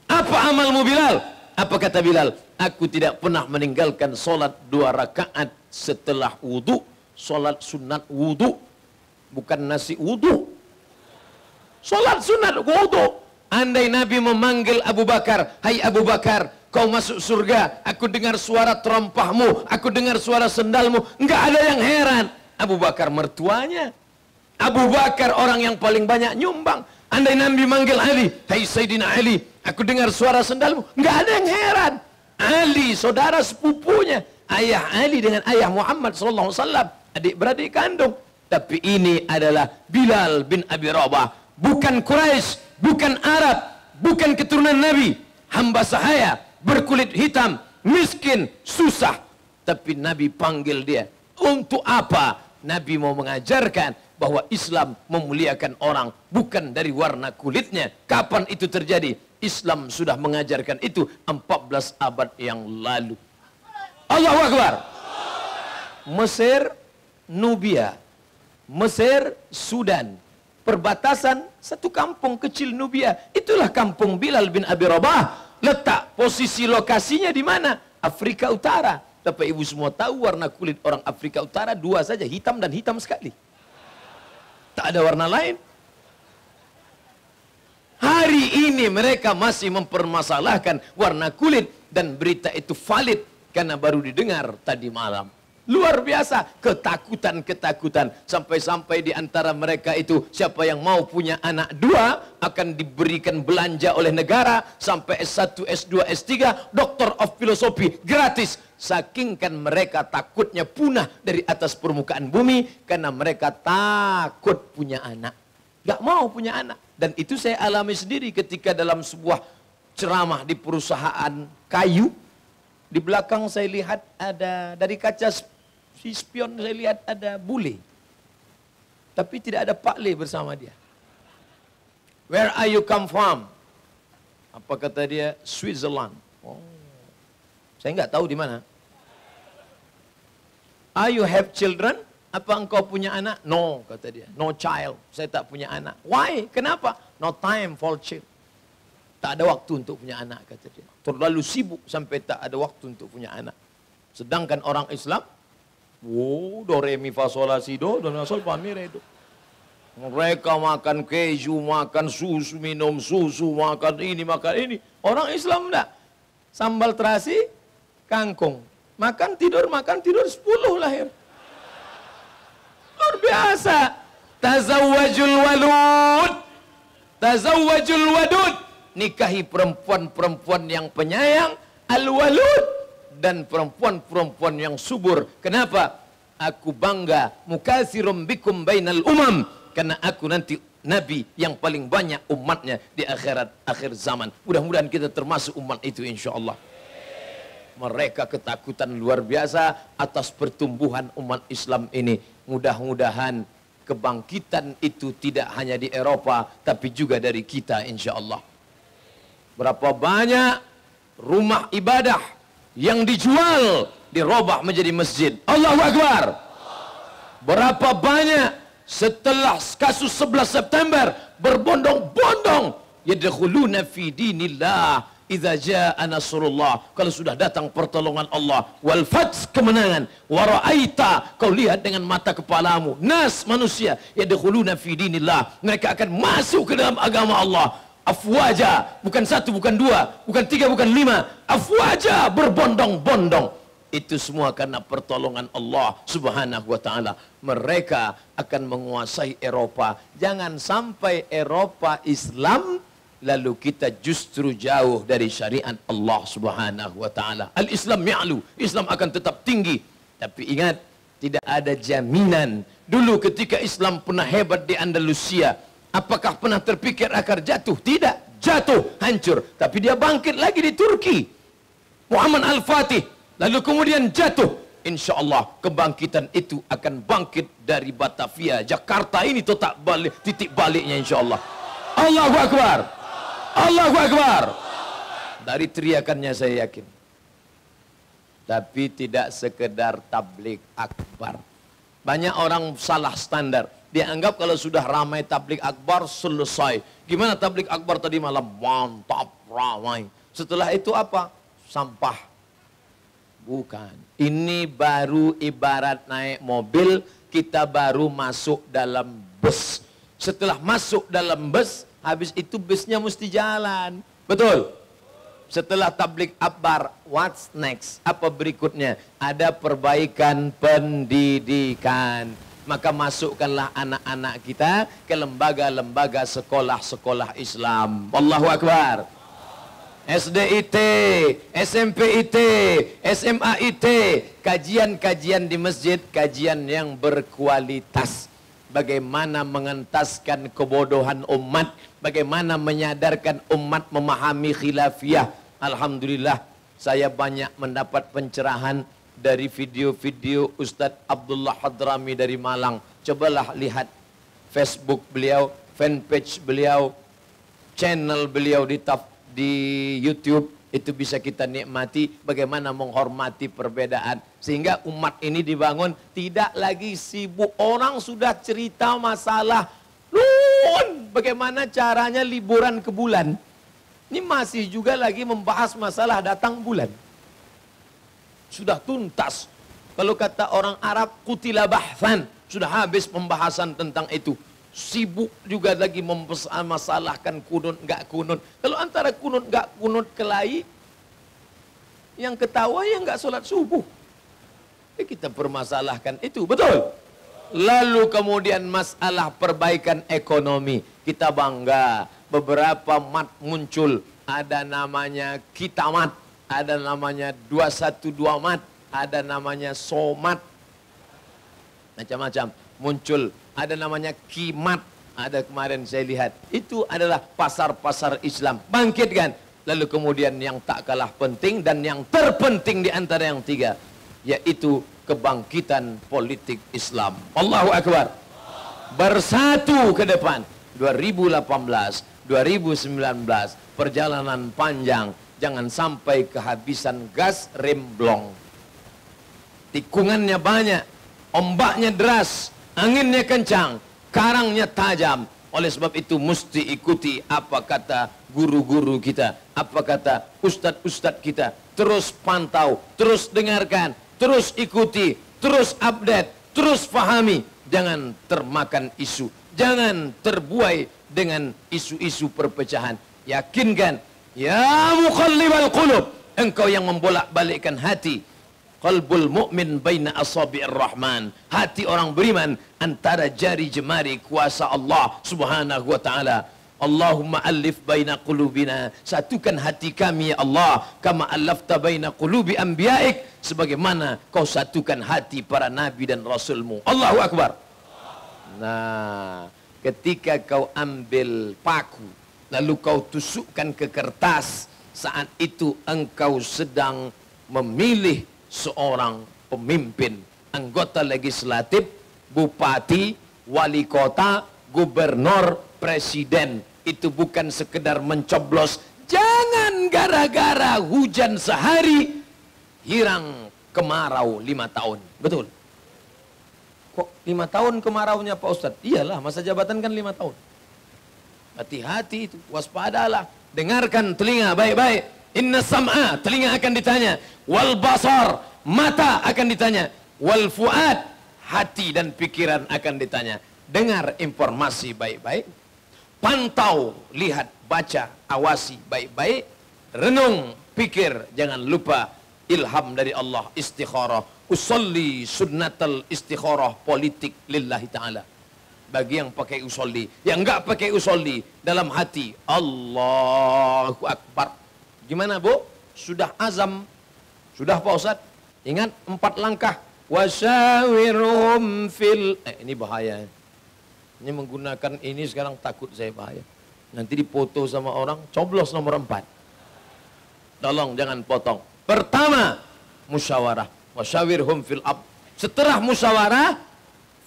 Apa amalmu Bilal? Apa kata Bilal? Aku tidak pernah meninggalkan solat 2 rakaat setelah wudu. Solat sunat wudu. Bukan nasi wudu. Solat sunat wudu. Andai Nabi memanggil Abu Bakar, hai Abu Bakar, kau masuk surga, aku dengar suara terompahmu, aku dengar suara sendalmu. Enggak ada yang heran. Abu Bakar mertuanya. Abu Bakar orang yang paling banyak nyumbang. Andai Nabi manggil Ali, hai Sayyidina Ali, aku dengar suara sendalmu. Enggak ada yang heran. Ali, saudara sepupunya. Ayah Ali dengan ayah Muhammad SAW, adik-beradik kandung. Tapi ini adalah Bilal bin Abi Rabah. Bukan Quraisy, bukan Arab, bukan keturunan Nabi. Hamba sahaya, berkulit hitam, miskin, susah. Tapi Nabi panggil dia. Untuk apa? Nabi mau mengajarkan bahwa Islam memuliakan orang bukan dari warna kulitnya. Kapan itu terjadi? Islam sudah mengajarkan itu 14 abad yang lalu. Allahu Akbar. Mesir, Nubia, Mesir, Sudan, perbatasan satu kampung kecil Nubia. Itulah kampung Bilal bin Abi Rabah. Letak posisi lokasinya di mana? Afrika Utara. Tapi ibu semua tahu warna kulit orang Afrika Utara 2 saja, hitam dan hitam sekali. Tak ada warna lain. Hari ini mereka masih mempermasalahkan warna kulit dan berita itu valid karena baru didengar tadi malam. Luar biasa, ketakutan-ketakutan. Sampai-sampai di antara mereka itu, siapa yang mau punya anak 2 akan diberikan belanja oleh negara sampai S1, S2, S3, Doctor of Philosophy gratis. Saking kan mereka takutnya punah dari atas permukaan bumi karena mereka takut punya anak. Gak mau punya anak. Dan itu saya alami sendiri ketika dalam sebuah ceramah di perusahaan kayu. Di belakang saya lihat ada, dari kaca spion saya lihat ada bule. Tapi tidak ada Pak Le bersama dia. Where are you come from? Apa kata dia? Switzerland. Oh. Saya nggak tahu di mana. Are you have children? Apa engkau punya anak? No, kata dia. No child. Saya tak punya anak. Why? Kenapa? No time for child. Tak ada waktu untuk punya anak, kata dia. Terlalu sibuk sampai tak ada waktu untuk punya anak. Sedangkan orang Islam, do re mi fa sol la si do la sol fa mi re do. Mereka makan keju, makan susu, minum susu, makan ini, makan ini. Orang Islam enggak. Sambal terasi, kangkung. Makan tidur 10 lahir. Luar biasa. Tazawwajul walud. Tazawwajul wadud. Nikahi perempuan-perempuan yang penyayang. Al-walud. Dan perempuan-perempuan yang subur. Kenapa? Aku bangga. Mukatsirum bikum bainal umam. Karena aku nanti Nabi yang paling banyak umatnya di akhir zaman. Mudah-mudahan kita termasuk umat itu insya Allah. Mereka ketakutan luar biasa atas pertumbuhan umat Islam ini. Mudah-mudahan kebangkitan itu tidak hanya di Eropa, tapi juga dari kita insya Allah. Berapa banyak rumah ibadah yang dijual, dirubah menjadi masjid. Allahu Akbar. Berapa banyak setelah kasus 11 September berbondong-bondong yadkhuluna fi dinillah idza jaa nasrullah. Kalau sudah datang pertolongan Allah, wal fath, kemenangan, wa ra'aita, kau lihat dengan mata kepalamu, nas, manusia, yadkhuluna fi dinillah, mereka akan masuk ke dalam agama Allah. Afwaja, bukan 1, bukan 2, bukan 3, bukan 5, afwaja, berbondong-bondong. Itu semua karena pertolongan Allah subhanahu wa ta'ala. Mereka akan menguasai Eropa. Jangan sampai Eropa Islam lalu kita justru jauh dari syariat Allah subhanahu wa ta'ala. Al-Islam ya'lu, Islam akan tetap tinggi. Tapi ingat, tidak ada jaminan Dulu ketika Islam pernah hebat di Andalusia, apakah pernah terpikir akan jatuh? Tidak, jatuh, hancur. Tapi dia bangkit lagi di Turki. Muhammad Al-Fatih, lalu kemudian jatuh. Insya Allah kebangkitan itu akan bangkit dari Batavia, Jakarta ini tetap balik, titik baliknya insya Allah. Allahu Akbar, Allahu Akbar. Dari teriakannya saya yakin. Tapi tidak sekedar tablik akbar. Banyak orang salah standar. Dia anggap kalau sudah ramai tablik akbar selesai. Gimana tablik akbar tadi malam? Mantap, ramai. Setelah itu apa? Sampah. Bukan. Ini baru ibarat naik mobil, kita baru masuk dalam bus. Setelah masuk dalam bus, habis itu busnya mesti jalan. Betul? Setelah tablik akbar, what's next? Apa berikutnya? Ada perbaikan pendidikan. Maka masukkanlah anak-anak kita ke lembaga-lembaga sekolah-sekolah Islam. Allahu Akbar. SDIT, SMPIT, SMAIT, kajian-kajian di masjid, kajian yang berkualitas. Bagaimana mengentaskan kebodohan umat, bagaimana menyadarkan umat memahami khilafiyah. Alhamdulillah, saya banyak mendapat pencerahan dari video-video Ustadz Abdullah Hadrami dari Malang. Cobalah lihat Facebook beliau, fanpage beliau, channel beliau di YouTube, itu bisa kita nikmati bagaimana menghormati perbedaan. Sehingga umat ini dibangun tidak lagi sibuk. Orang sudah cerita masalah bagaimana caranya liburan ke bulan. Ini masih juga lagi membahas masalah datang bulan. Sudah tuntas. Kalau kata orang Arab, kutila bahsan. Sudah habis pembahasan tentang itu. Sibuk juga lagi mempermasalahkan kunut enggak kunut. Kalau antara kunut enggak kunut kelahi, yang ketawa yang enggak sholat subuh. Kita permasalahkan itu, betul. Lalu kemudian masalah perbaikan ekonomi. Kita bangga, beberapa mat muncul. Ada namanya Kitamat, ada namanya 212 mat, ada namanya Somat. Macam-macam muncul. Ada namanya Kimat, ada kemarin saya lihat. Itu adalah pasar-pasar Islam. Bangkitkan. Lalu kemudian yang tak kalah penting dan yang terpenting di antara yang tiga, yaitu kebangkitan politik Islam. Allahu Akbar. Bersatu ke depan. 2018, 2019, perjalanan panjang. Jangan sampai kehabisan gas remblong. Tikungannya banyak, ombaknya deras, anginnya kencang, karangnya tajam. Oleh sebab itu mesti ikuti apa kata guru-guru kita, apa kata ustadz-ustadz kita. Terus pantau, terus dengarkan, terus ikuti, terus update, terus fahami. Jangan termakan isu, jangan terbuai dengan isu-isu perpecahan. Yakinkan, ya muqallibal qulub, engkau yang membolak-balikkan hati. Qalbul mu'min baina asabi'ir rahman. Hati orang beriman antara jari jemari kuasa Allah subhanahu wa ta'ala. Allahumma alif baina qulubina. Satukan hati kami ya Allah. Kama alafta baina qulubi anbiya'ik. Sebagaimana kau satukan hati para nabi dan rasulmu. Allahu Akbar. Nah, ketika kau ambil paku, lalu kau tusukkan ke kertas, saat itu engkau sedang memilih seorang pemimpin, anggota legislatif, bupati, wali kota, gubernur, presiden. Itu bukan sekedar mencoblos. Jangan gara-gara hujan sehari hirang kemarau 5 tahun. Betul? Kok 5 tahun kemaraunya Pak Ustadz? Iyalah, masa jabatan kan 5 tahun. Hati-hati itu, waspadalah. Dengarkan telinga baik-baik. Inna sam'a, telinga akan ditanya. Wal basar, mata akan ditanya. Wal fuad, hati dan pikiran akan ditanya. Dengar informasi baik-baik. Pantau, lihat, baca, awasi baik-baik. Renung, pikir, jangan lupa ilham dari Allah, istikharah. Usolli sunnatal istikharah politik lillahi ta'ala. Bagi yang pakai usolli, yang enggak pakai usolli, dalam hati Allahu Akbar. Gimana Bu? Sudah azam? Sudah Pak Ustadz? Ingat 4 langkah. Wasyawirhum fil ini bahaya. Ini menggunakan ini sekarang takut saya bahaya. Nanti dipoto sama orang, coblos nomor 4. Tolong jangan potong. Pertama, musyawarah. Wasyawirhum fil amr. Setelah musyawarah,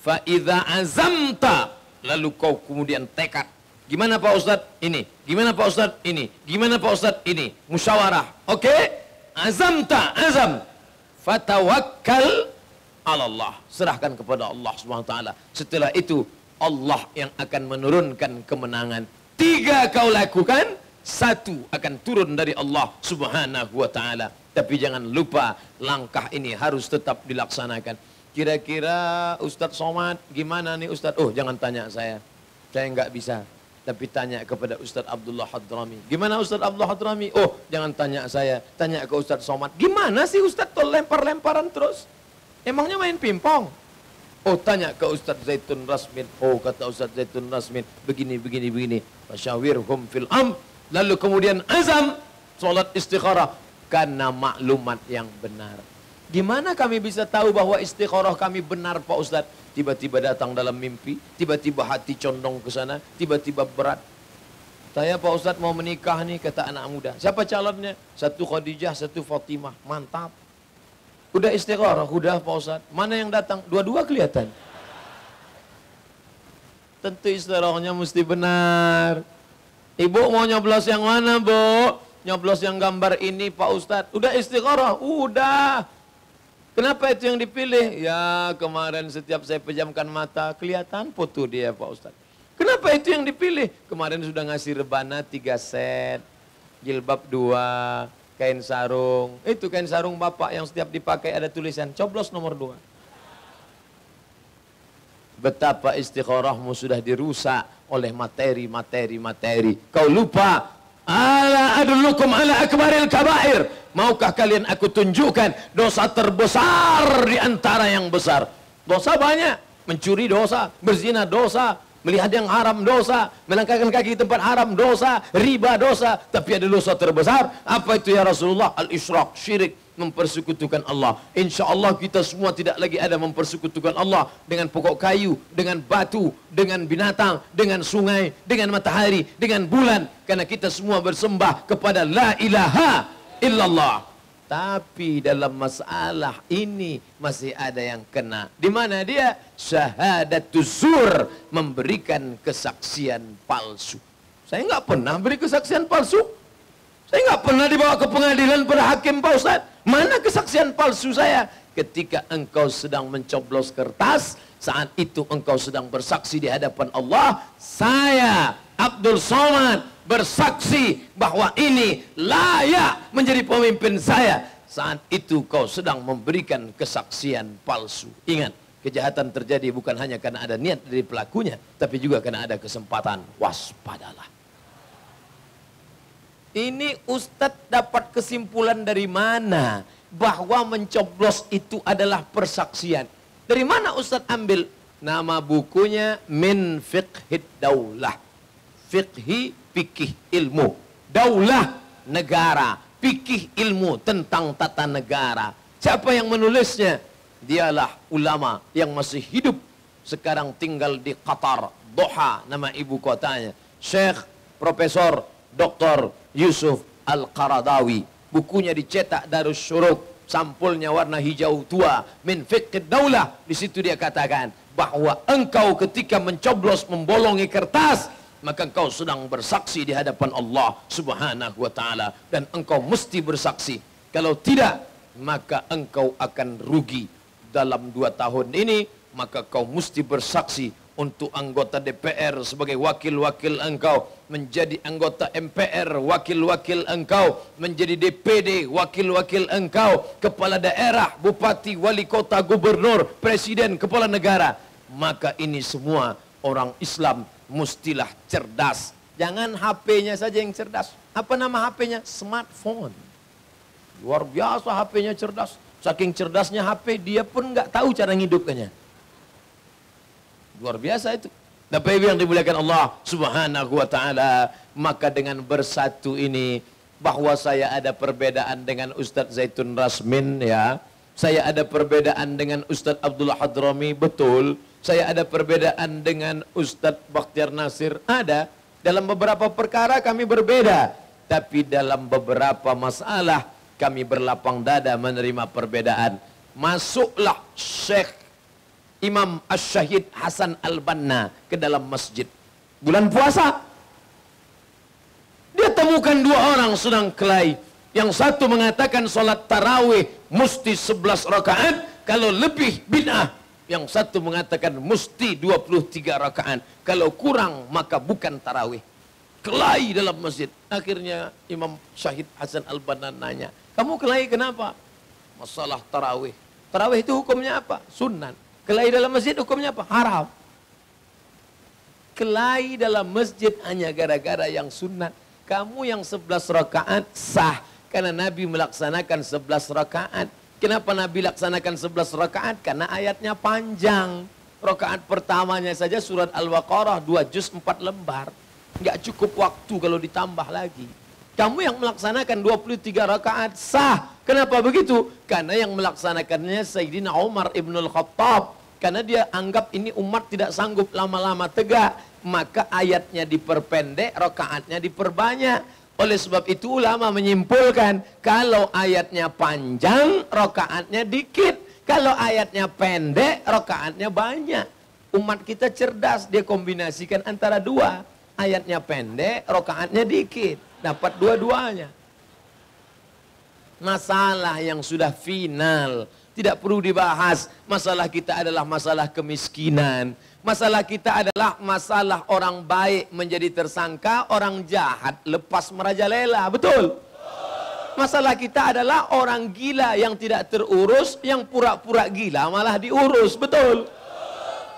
fa idza azamta, lalu kau kemudian tekad. Gimana Pak Ustadz? Ini. Gimana Pak Ustadz? Ini. Gimana Pak Ustadz? Ini. Musyawarah. Oke? Azamta, azam. Fatawakkal ala Allah. Serahkan kepada Allah Subhanahu wa taala. Setelah itu Allah yang akan menurunkan kemenangan. 3 kau lakukan, 1 akan turun dari Allah Subhanahu wa taala. Tapi jangan lupa langkah ini harus tetap dilaksanakan. Kira-kira Ustadz Somad gimana nih Ustadz? Oh jangan tanya saya nggak bisa. Tapi tanya kepada Ustadz Abdullah Hadrami. Gimana Ustadz Abdullah Hadrami? Oh jangan tanya saya, tanya ke Ustadz Somad. Gimana sih Ustadz tuh lempar-lemparan terus? Emangnya main pingpong? Oh tanya ke Ustadz Zaitun Rasmin. Oh kata Ustadz Zaitun Rasmin begini. Wasyawirhum fil amr. Lalu kemudian azam, sholat istikharah karena maklumat yang benar. Gimana kami bisa tahu bahwa istikharah kami benar Pak Ustadz? Tiba-tiba datang dalam mimpi, tiba-tiba hati condong ke sana, tiba-tiba berat. Saya Pak Ustadz mau menikah nih, kata anak muda. Siapa calonnya? 1 Khadijah, 1 Fatimah. Mantap. Udah istikharah, udah Pak Ustadz. Mana yang datang? Dua-dua kelihatan. Tentu istikharahnya mesti benar. Ibu mau nyoblos yang mana Bu? Nyoblos yang gambar ini Pak Ustadz. Udah istikharah? Udah. Kenapa itu yang dipilih? Ya kemarin setiap saya pejamkan mata kelihatan foto dia Pak Ustadz. Kenapa itu yang dipilih? Kemarin sudah ngasih rebana 3 set, jilbab 2, kain sarung. Itu kain sarung Bapak yang setiap dipakai ada tulisan coblos nomor 2. Betapa istikharahmu sudah dirusak oleh materi. Kau lupa. Ala adullukum ala akbaril kabair. Maukah kalian aku tunjukkan dosa terbesar di antara yang besar? Dosa banyak. Mencuri dosa, berzina dosa, melihat yang haram dosa, melangkahkan kaki di tempat haram dosa, riba dosa. Tapi ada dosa terbesar. Apa itu ya Rasulullah? Al-isyrak, syirik, mempersekutukan Allah. Insya Allah kita semua tidak lagi ada mempersekutukan Allah dengan pokok kayu, dengan batu, dengan binatang, dengan sungai, dengan matahari, dengan bulan. Karena kita semua bersembah kepada la ilaha illallah. Tapi dalam masalah ini masih ada yang kena. Di mana dia? Syahadatuz zur, memberikan kesaksian palsu. Saya nggak pernah beri kesaksian palsu. Saya nggak pernah dibawa ke pengadilan pada hakim Pak Ustadz. Mana kesaksian palsu saya? Ketika engkau sedang mencoblos kertas, saat itu engkau sedang bersaksi di hadapan Allah. Saya, Abdul Somad, bersaksi bahwa ini layak menjadi pemimpin saya. Saat itu kau sedang memberikan kesaksian palsu. Ingat, kejahatan terjadi bukan hanya karena ada niat dari pelakunya, tapi juga karena ada kesempatan. Waspadalah. Ini Ustadz dapat kesimpulan dari mana? Bahwa mencoblos itu adalah persaksian. Dari mana Ustadz ambil? Nama bukunya Min Fiqhid Daulah. Fikih ilmu. Daulah negara. Fikih ilmu tentang tata negara. Siapa yang menulisnya? Dialah ulama yang masih hidup. Sekarang tinggal di Qatar. Doha nama ibu kotanya. Syekh Profesor Dr. Yusuf Al-Qaradawi. Bukunya dicetak Darus Syuruk. Sampulnya warna hijau tua. Min Fiqhid Daulah. Di situ dia katakan bahwa engkau ketika mencoblos membolongi kertas, maka engkau sedang bersaksi di hadapan Allah Subhanahu wa taala, dan engkau mesti bersaksi. Kalau tidak, maka engkau akan rugi. Dalam 2 tahun ini, maka kau mesti bersaksi untuk anggota DPR sebagai wakil-wakil engkau, menjadi anggota MPR wakil-wakil engkau, menjadi DPD wakil-wakil engkau, kepala daerah, bupati, wali kota, gubernur, presiden, kepala negara. Maka ini semua orang Islam mustilah cerdas. Jangan HP-nya saja yang cerdas. Apa nama HP-nya? Smartphone. Luar biasa HP-nya cerdas. Saking cerdasnya HP, dia pun nggak tahu cara ngidupkannya. Luar biasa itu. Bapak Ibu yang dimuliakan Allah Subhanahu wa taala, maka dengan bersatu ini, bahwa saya ada perbedaan dengan Ustadz Zaitun Rasmin ya. Saya ada perbedaan dengan Ustadz Abdullah Hadrami, betul. Saya ada perbedaan dengan Ustadz Bakhtiar Nasir, ada. Dalam beberapa perkara kami berbeda, tapi dalam beberapa masalah kami berlapang dada menerima perbedaan. Masuklah Syekh Imam Asy-Syahid Hasan Al-Banna ke dalam masjid bulan puasa. Dia temukan dua orang sedang kelahi. Yang satu mengatakan solat tarawih mesti 11 rakaat, kalau lebih bid'ah. Yang satu mengatakan mesti 23 rakaat, kalau kurang maka bukan tarawih. Kelahi dalam masjid. Akhirnya Imam Syahid Hasan Al-Banna nanya, kamu kelahi kenapa? Masalah tarawih. Tarawih itu hukumnya apa? Sunnah. Kelahi dalam masjid hukumnya apa? Haram. Kelahi dalam masjid hanya gara-gara yang sunnah. Kamu yang 11 rakaat sah, karena Nabi melaksanakan 11 rakaat. Kenapa Nabi laksanakan 11 rakaat? Karena ayatnya panjang. Rakaat pertamanya saja surat Al-Baqarah 2 juz 4 lembar. Nggak cukup waktu kalau ditambah lagi. Kamu yang melaksanakan 23 rakaat sah. Kenapa begitu? Karena yang melaksanakannya Sayyidina Umar Ibnul Khattab. Karena dia anggap ini umat tidak sanggup lama-lama tegak. Maka ayatnya diperpendek, rakaatnya diperbanyak. Oleh sebab itu ulama menyimpulkan, kalau ayatnya panjang, rakaatnya dikit. Kalau ayatnya pendek, rakaatnya banyak. Umat kita cerdas, dia kombinasikan antara dua. Ayatnya pendek, rakaatnya dikit. Dapat dua-duanya. Masalah yang sudah final, tidak perlu dibahas. Masalah kita adalah masalah kemiskinan. Masalah kita adalah masalah orang baik menjadi tersangka, orang jahat lepas merajalela. Betul? Masalah kita adalah orang gila yang tidak terurus, yang pura-pura gila malah diurus. Betul?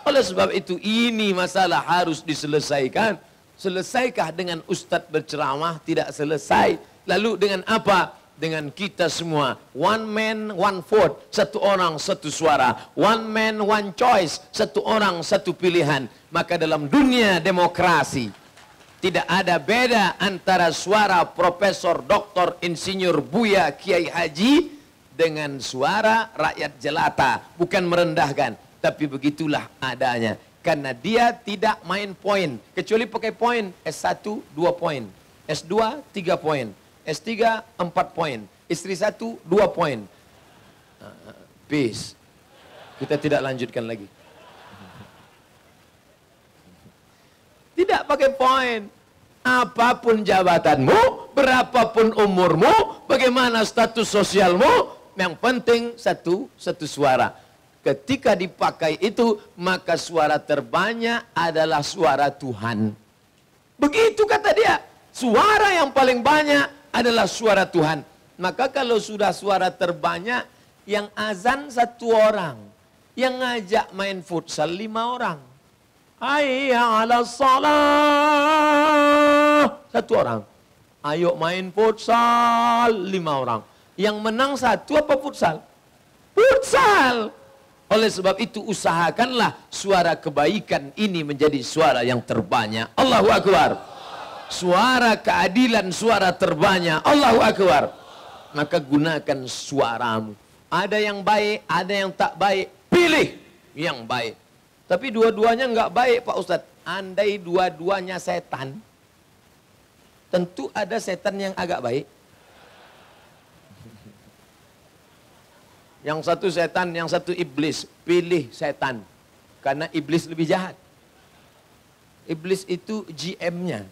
Oleh sebab itu ini masalah harus diselesaikan. Selesaikah dengan ustadz berceramah? Tidak selesai. Lalu dengan apa? Dengan kita semua. One man, one vote. Satu orang, satu suara. One man, one choice. Satu orang, satu pilihan. Maka dalam dunia demokrasi, tidak ada beda antara suara profesor, doktor, insinyur, buya, kiai haji dengan suara rakyat jelata. Bukan merendahkan, tapi begitulah adanya. Karena dia tidak main poin. Kecuali pakai poin. S1, 2 poin. S2, 3 poin. S3, 4 poin. Istri 1, 2 poin. Peace. Kita tidak lanjutkan lagi. Tidak pakai poin. Apapun jabatanmu, berapapun umurmu, bagaimana status sosialmu, yang penting satu suara. Ketika dipakai itu, maka suara terbanyak adalah suara Tuhan. Begitu kata dia. Suara yang paling banyak adalah suara Tuhan. Maka kalau sudah suara terbanyak, yang azan 1 orang, yang ngajak main futsal 5 orang. Hayya 'alas shalah, 1 orang. Ayo main futsal 5 orang. Yang menang 1 apa futsal? Futsal. Oleh sebab itu usahakanlah suara kebaikan ini menjadi suara yang terbanyak. Allahu Akbar. Suara keadilan, suara terbanyak. Allahu Akbar. Maka gunakan suaramu. Ada yang baik, ada yang tak baik. Pilih yang baik. Tapi dua-duanya enggak baik Pak Ustadz. Andai dua-duanya setan, tentu ada setan yang agak baik. Yang satu setan, yang satu iblis. Pilih setan. Karena iblis lebih jahat. Iblis itu GM-nya.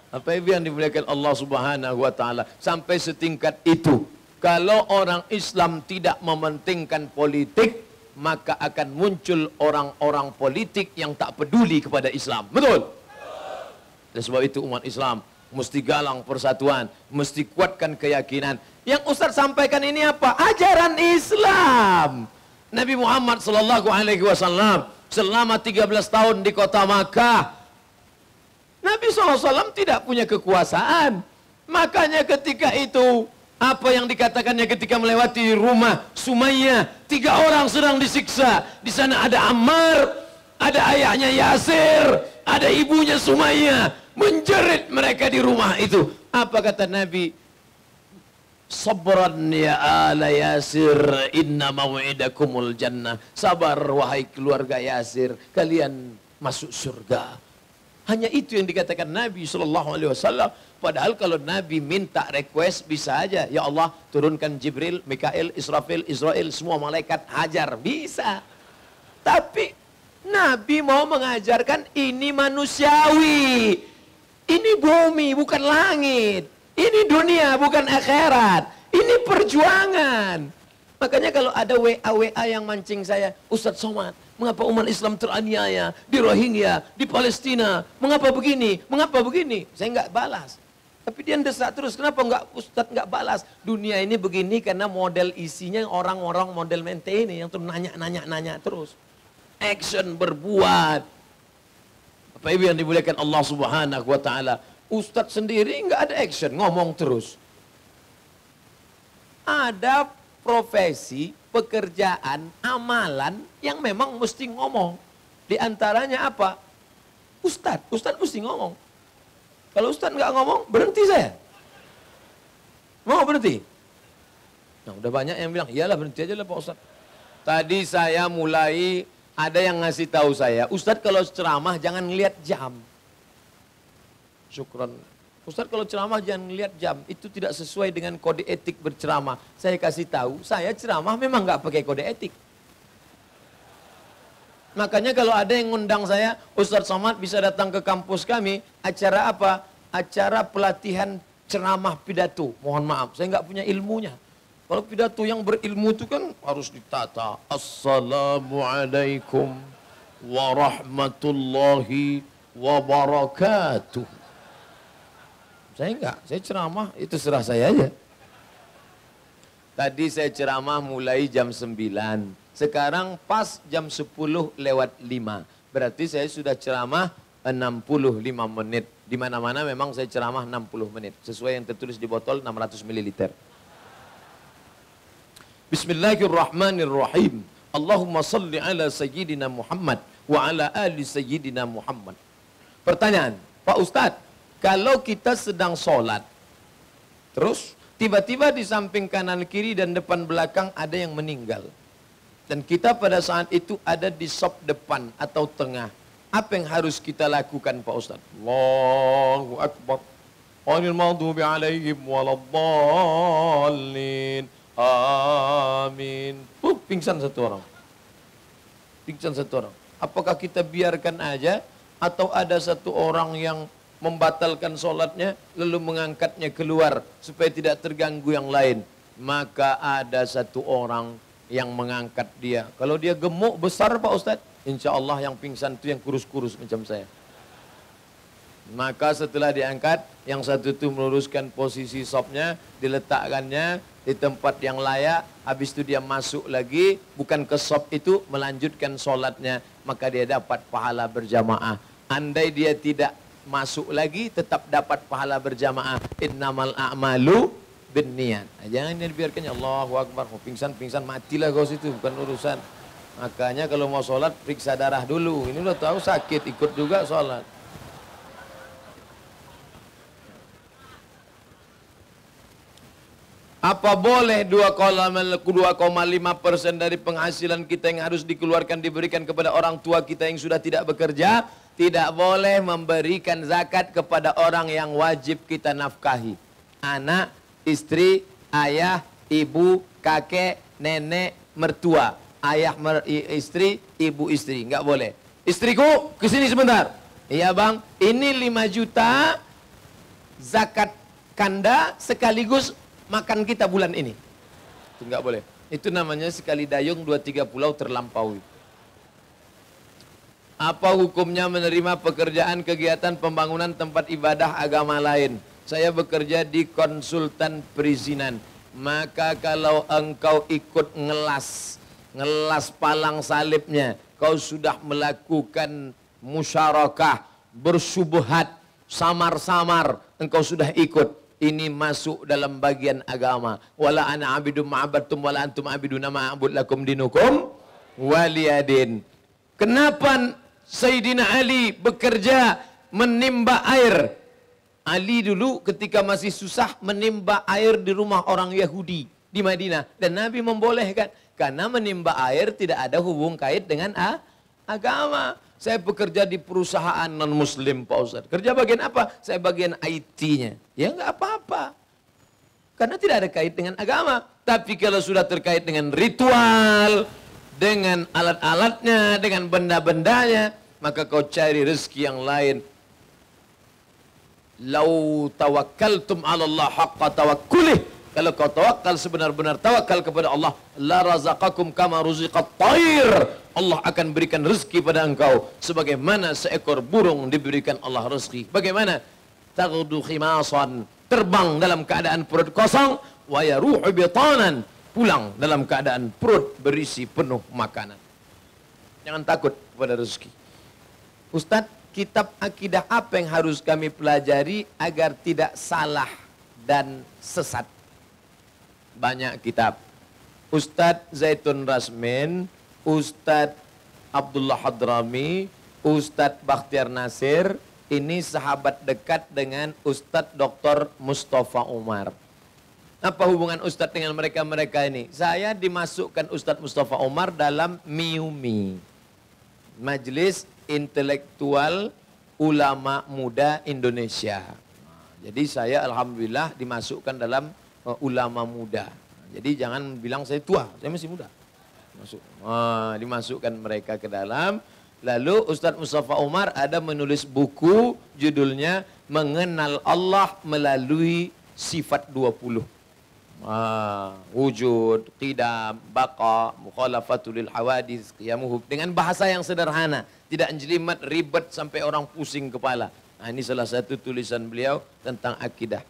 Apa yang dimuliakan Allah Subhanahu wa taala, sampai setingkat itu. Kalau orang Islam tidak mementingkan politik, maka akan muncul orang-orang politik yang tak peduli kepada Islam. Betul? Oleh sebab itu umat Islam mesti galang persatuan, mesti kuatkan keyakinan. Yang Ustaz sampaikan ini apa? Ajaran Islam. Nabi Muhammad sallallahu alaihi wasallam selama 13 tahun di kota Makkah, Nabi SAW tidak punya kekuasaan. Makanya ketika itu, apa yang dikatakannya ketika melewati rumah Sumayyah, 3 orang sedang disiksa. Di sana ada Ammar, ada ayahnya Yasir, ada ibunya Sumayyah. Menjerit mereka di rumah itu. Apa kata Nabi? Sabran ya ala Yasir, inna mau'idakumul jannah. Sabar wahai keluarga Yasir, kalian masuk surga. Hanya itu yang dikatakan Nabi SAW. Padahal kalau Nabi minta request bisa aja. Ya Allah turunkan Jibril, Mikail, Israfil, Israel, semua malaikat hajar. Bisa. Tapi Nabi mau mengajarkan ini manusiawi. Ini bumi bukan langit. Ini dunia bukan akhirat. Ini perjuangan. Makanya kalau ada WA yang mancing saya, Ustadz Somad, mengapa umat Islam teraniaya di Rohingya, di Palestina? Mengapa begini? Mengapa begini? Saya nggak balas. Tapi dia desak terus. Kenapa Ustadz nggak balas? Dunia ini begini karena model isinya orang-orang model mente ini yang tuh nanya terus. Action, berbuat. Bapak Ibu yang dimuliakan Allah Subhanahu Wa Taala, Ustadz sendiri nggak ada action, ngomong terus. Ada profesi, pekerjaan, amalan yang memang mesti ngomong. Di antaranya apa? Ustadz mesti ngomong. Kalau Ustadz nggak ngomong, berhenti saya. Mau berhenti? Nah, udah banyak yang bilang, iyalah berhenti aja lah Pak Ustadz. Tadi saya mulai, ada yang ngasih tahu saya, Ustadz kalau ceramah jangan lihat jam. Syukran. Ustadz kalau ceramah jangan lihat jam, itu tidak sesuai dengan kode etik berceramah. Saya kasih tahu, saya ceramah memang nggak pakai kode etik. Makanya kalau ada yang ngundang saya, Ustadz Somad bisa datang ke kampus kami, acara apa? Acara pelatihan ceramah pidato. Mohon maaf, saya nggak punya ilmunya. Kalau pidato yang berilmu itu kan harus ditata. Assalamualaikum warahmatullahi wabarakatuh. Saya enggak, saya ceramah, itu serah saya aja. Tadi saya ceramah mulai jam 9. Sekarang pas jam 10 lewat 5. Berarti saya sudah ceramah 65 menit. Di mana-mana memang saya ceramah 60 menit. Sesuai yang tertulis di botol 600 ml. Bismillahirrahmanirrahim. Allahumma salli ala Sayyidina Muhammad wa ala ali Sayyidina Muhammad. Pertanyaan, Pak Ustadz, kalau kita sedang sholat, terus tiba-tiba di samping kanan kiri dan depan belakang ada yang meninggal. Dan kita pada saat itu ada di sop depan atau tengah. Apa yang harus kita lakukan Pak Ustadz? Allahu Akbar. Ghairil maghdubi alaihim waladdallin. Amin. Pingsan satu orang. Pingsan satu orang. Apakah kita biarkan aja atau ada satu orang yang membatalkan sholatnya, lalu mengangkatnya keluar supaya tidak terganggu yang lain? Maka ada satu orang yang mengangkat dia. Kalau dia gemuk besar Pak Ustadz, insya Allah yang pingsan itu yang kurus-kurus macam saya. Maka setelah diangkat, yang satu itu meluruskan posisi sopnya, diletakkannya di tempat yang layak, habis itu dia masuk lagi, bukan ke sop itu, melanjutkan sholatnya, maka dia dapat pahala berjamaah. Andai dia tidak masuk lagi tetap dapat pahala berjamaah. Innamal a'malu binniyat. Jangan dibiarkan, ya Allahu Akbar. Mau pingsan matilah kau situ, bukan urusan. Makanya kalau mau sholat periksa darah dulu. Ini udah tahu sakit ikut juga sholat. Apa boleh 2,5% dari penghasilan kita yang harus dikeluarkan diberikan kepada orang tua kita yang sudah tidak bekerja? Tidak boleh memberikan zakat kepada orang yang wajib kita nafkahi. Anak, istri, ayah, ibu, kakek, nenek, mertua. Ayah istri, ibu istri. Enggak boleh. Istriku, kesini sebentar. Iya bang, ini 5 juta zakat kanda sekaligus makan kita bulan ini. Itu enggak boleh. Itu namanya sekali dayung 2-3 pulau terlampaui. Apa hukumnya menerima pekerjaan kegiatan pembangunan tempat ibadah agama lain? Saya bekerja di konsultan perizinan. Maka kalau engkau ikut ngelas palang salibnya, kau sudah melakukan musyarakah, bersyubhat, samar-samar, engkau sudah ikut. Ini masuk dalam bagian agama. Wala ana abidum ma'abadtum wala antum abiduna ma'abud lakum dinukum waliyadin. Kenapa Sayyidina Ali bekerja menimba air Ali dulu ketika masih susah menimba air di rumah orang Yahudi di Madinah. Dan Nabi membolehkan. Karena menimba air tidak ada hubung kait dengan agama. Saya bekerja di perusahaan non-muslim Pak Ustaz. Kerja bagian apa? Saya bagian IT-nya. Ya nggak apa-apa. Karena tidak ada kait dengan agama. Tapi kalau sudah terkait dengan ritual, dengan alat-alatnya, dengan benda-bendanya, maka kau cari rezeki yang lain. Lau tawakkaltum 'ala Allah haqqa tawakkulih. Kalau kau tawakal sebenar-benar tawakal kepada Allah, la razaqakum kama ruziqat thair. Allah akan berikan rezeki pada engkau sebagaimana seekor burung diberikan Allah rezeki. Bagaimana? Taghdu khimasan, terbang dalam keadaan perut kosong, wa yaruhu bitanan, pulang dalam keadaan perut berisi penuh makanan. Jangan takut kepada rezeki. Ustaz, kitab akidah apa yang harus kami pelajari agar tidak salah dan sesat? Banyak kitab. Ustadz Zaitun Rasmin, Ustadz Abdullah Hadrami, Ustadz Bakhtiar Nasir, ini sahabat dekat dengan Ustadz Dr. Mustafa Umar. Apa hubungan Ustadz dengan mereka-mereka ini? Saya dimasukkan Ustadz Mustafa Umar dalam MIUMI, Majelis Intelektual Ulama Muda Indonesia. Jadi saya alhamdulillah dimasukkan dalam ulama muda. Jadi jangan bilang saya tua, saya masih muda. Dimasukkan mereka ke dalam. Lalu Ustadz Mustafa Umar ada menulis buku judulnya Mengenal Allah Melalui Sifat 20. Wujud, qidam, baqa, mukhalafatul hawadis, qiyamuhu, dengan bahasa yang sederhana, tidak jelimet ribet sampai orang pusing kepala. Nah, ini salah satu tulisan beliau tentang akidah.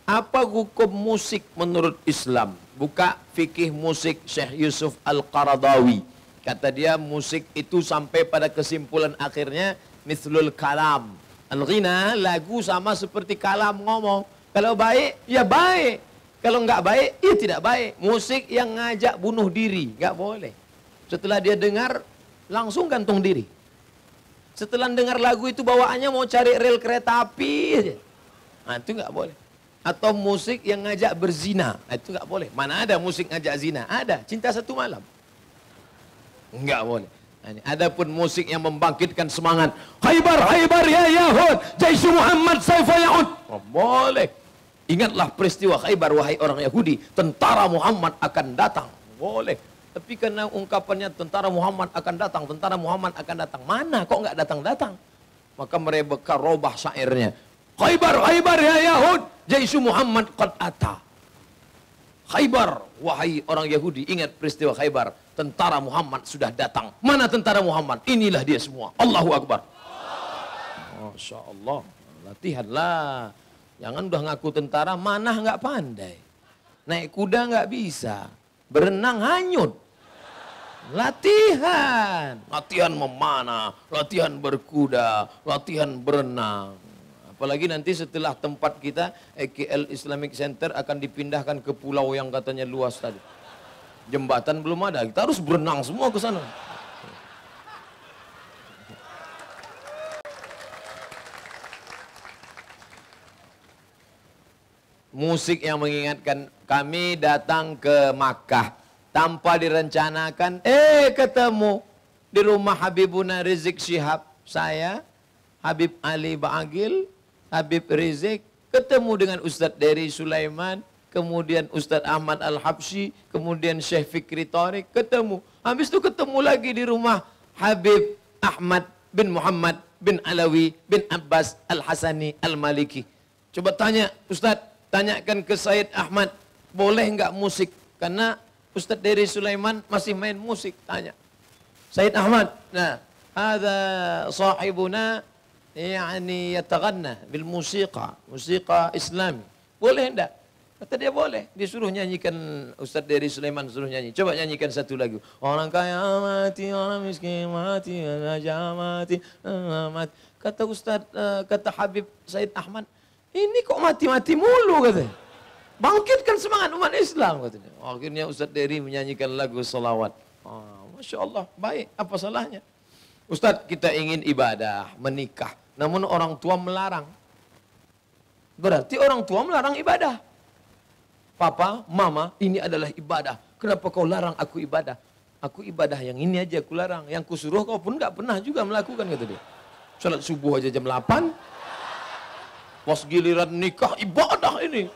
Apa hukum musik menurut Islam? Buka fikih musik Syekh Yusuf Al-Qaradawi. Kata dia musik itu sampai pada kesimpulan akhirnya mithlul kalam. Al-ghina, lagu sama seperti kalam ngomong. Kalau baik, ya baik. Kalau nggak baik, ya tidak baik. Musik yang ngajak bunuh diri, nggak boleh. Setelah dia dengar, langsung gantung diri. Setelah dengar lagu itu bawaannya mau cari rel kereta api aja. Nah, itu nggak boleh. Atau musik yang ngajak berzina, nah, itu nggak boleh. Mana ada musik ngajak zina? Ada, Cinta Satu Malam. Nggak boleh. Nah, ini. Adapun musik yang membangkitkan semangat, Khaybar, Khaybar ya Yahud, Jaish Muhammad Saifa Ya'ud. Oh, boleh. Ingatlah peristiwa Khaybar, wahai orang Yahudi, tentara Muhammad akan datang. Boleh. Tapi karena ungkapannya tentara Muhammad akan datang, tentara Muhammad akan datang. Mana kok nggak datang-datang? Maka mereka robah syairnya. Khaybar, Khaybar ya Yahud, Jaish Muhammad qad ata. Khaybar, wahai orang Yahudi, ingat peristiwa Khaybar. Tentara Muhammad sudah datang. Mana tentara Muhammad? Inilah dia semua. Allahu Akbar. Masya Allah. Latihanlah. Jangan udah ngaku tentara, mana nggak pandai. Naik kuda nggak bisa. Berenang hanyut. Latihan. Latihan memanah, latihan berkuda, latihan berenang. Apalagi nanti setelah tempat kita, EKL Islamic Center akan dipindahkan ke pulau yang katanya luas tadi. Jembatan belum ada, kita harus berenang semua ke sana. Musik yang mengingatkan kami datang ke Makkah tanpa direncanakan, ketemu di rumah Habibuna Rizik Syihab, saya, Habib Ali Ba'agil, Habib Rizik, ketemu dengan Ustadz Dery Sulaiman, kemudian Ustadz Ahmad Al-Habsyi, kemudian Syekh Fikri Tariq, ketemu. Habis itu ketemu lagi di rumah Habib Ahmad bin Muhammad bin Alawi bin Abbas Al-Hasani Al-Maliki. Coba tanya, Ustadz, tanyakan ke Said Ahmad, boleh nggak musik? Karena Ustadz Dery Sulaiman masih main musik, tanya. Said Ahmad, nah, ada sahibuna yani yataghanna bil musiqa, musiqa Islami. Boleh enggak? Kata dia boleh. Dia suruh nyanyikan, Ustadz Dery Sulaiman suruh nyanyi. Coba nyanyikan satu lagu. Orang kaya mati, orang miskin mati, raja mati, mati. Kata Ustadz, kata Habib Said Ahmad, ini kok mati-mati mulu katanya. Bangkitkan semangat umat Islam katanya. Akhirnya Ustadz Dery menyanyikan lagu salawat. Masya Allah, baik. Apa salahnya? Ustadz, kita ingin ibadah, menikah. Namun orang tua melarang. Berarti orang tua melarang ibadah. Papa, mama, ini adalah ibadah. Kenapa kau larang aku ibadah? Aku ibadah yang ini aja aku larang. Yang kusuruh kau pun nggak pernah juga melakukan, kata dia. Salat subuh aja jam 8. Pas giliran nikah ibadah ini.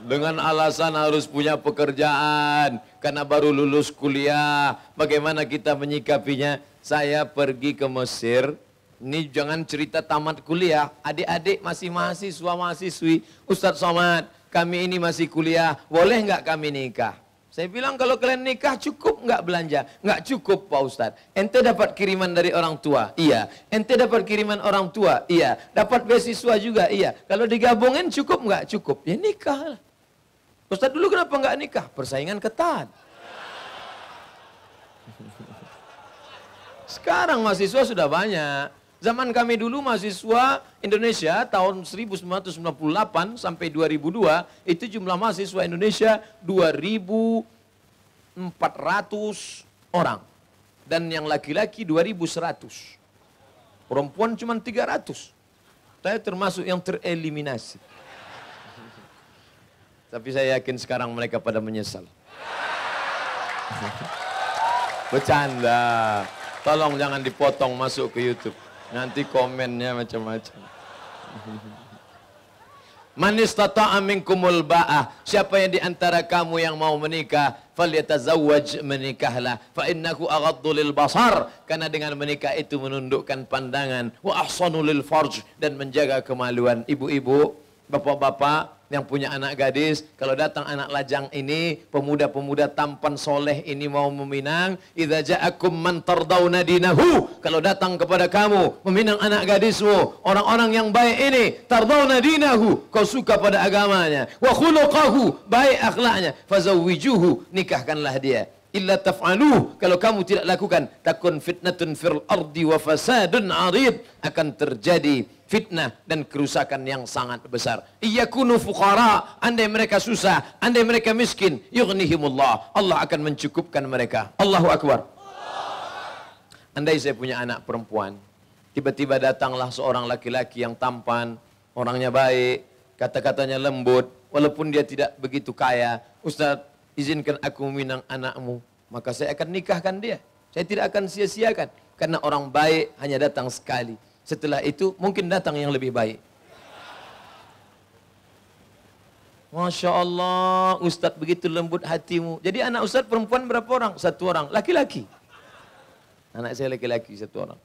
Dengan alasan harus punya pekerjaan karena baru lulus kuliah. Bagaimana kita menyikapinya? Saya pergi ke Mesir. Ini jangan cerita tamat kuliah. Adik-adik masih mahasiswa, mahasiswi. Ustadz Somad, kami ini masih kuliah. Boleh nggak kami nikah? Saya bilang kalau kalian nikah cukup nggak belanja? Nggak cukup Pak Ustadz. Ente dapat kiriman dari orang tua? Iya. Ente dapat kiriman orang tua? Iya. Dapat beasiswa juga? Iya. Kalau digabungin cukup nggak? Cukup. Ya nikah lah. Ustadz dulu kenapa nggak nikah? Persaingan ketat. Sekarang mahasiswa sudah banyak. Zaman kami dulu mahasiswa Indonesia tahun 1998 sampai 2002 itu jumlah mahasiswa Indonesia 2.400 orang. Dan yang laki-laki 2.100. Perempuan cuma 300. Saya termasuk yang tereliminasi. Tapi saya yakin sekarang mereka pada menyesal. Bercanda. Tolong jangan dipotong masuk ke YouTube. Nanti komennya macam-macam. Man istata'a minkumul ba'ah. Siapa yang diantara kamu yang mau menikah, falyatazawwaj, menikahlah. Fa innahu aghaddu lil basar. Karena dengan menikah itu menundukkan pandangan. Wa ahsanu lil farj, dan menjaga kemaluan. Ibu-ibu, bapak-bapak yang punya anak gadis, kalau datang anak lajang ini, pemuda-pemuda tampan soleh ini mau meminang, idza ja'akum man tardawna dinahu, kalau datang kepada kamu meminang anak gadismu, orang-orang yang baik ini, tardawna dinahu, kau suka pada agamanya, wa khuluqahu, baik akhlaknya, fazawwijuhu, nikahkanlah dia. Illa taf'aluh, kalau kamu tidak lakukan, takun fitnatun fil ardi wa fasadun 'arid, akan terjadi fitnah dan kerusakan yang sangat besar. Iyakunu fuqara, andai mereka susah, andai mereka miskin, yughnihimullah, Allah akan mencukupkan mereka. Allahu akbar. Andai saya punya anak perempuan, tiba-tiba datanglah seorang laki-laki yang tampan, orangnya baik, kata-katanya lembut, walaupun dia tidak begitu kaya. Ustaz, izinkan aku meminang anakmu, maka saya akan nikahkan dia. Saya tidak akan sia-siakan, karena orang baik hanya datang sekali. Setelah itu mungkin datang yang lebih baik. Masya Allah, Ustadz begitu lembut hatimu. Jadi anak Ustadz perempuan berapa orang? 1 orang, laki-laki. Anak saya laki-laki 1 orang.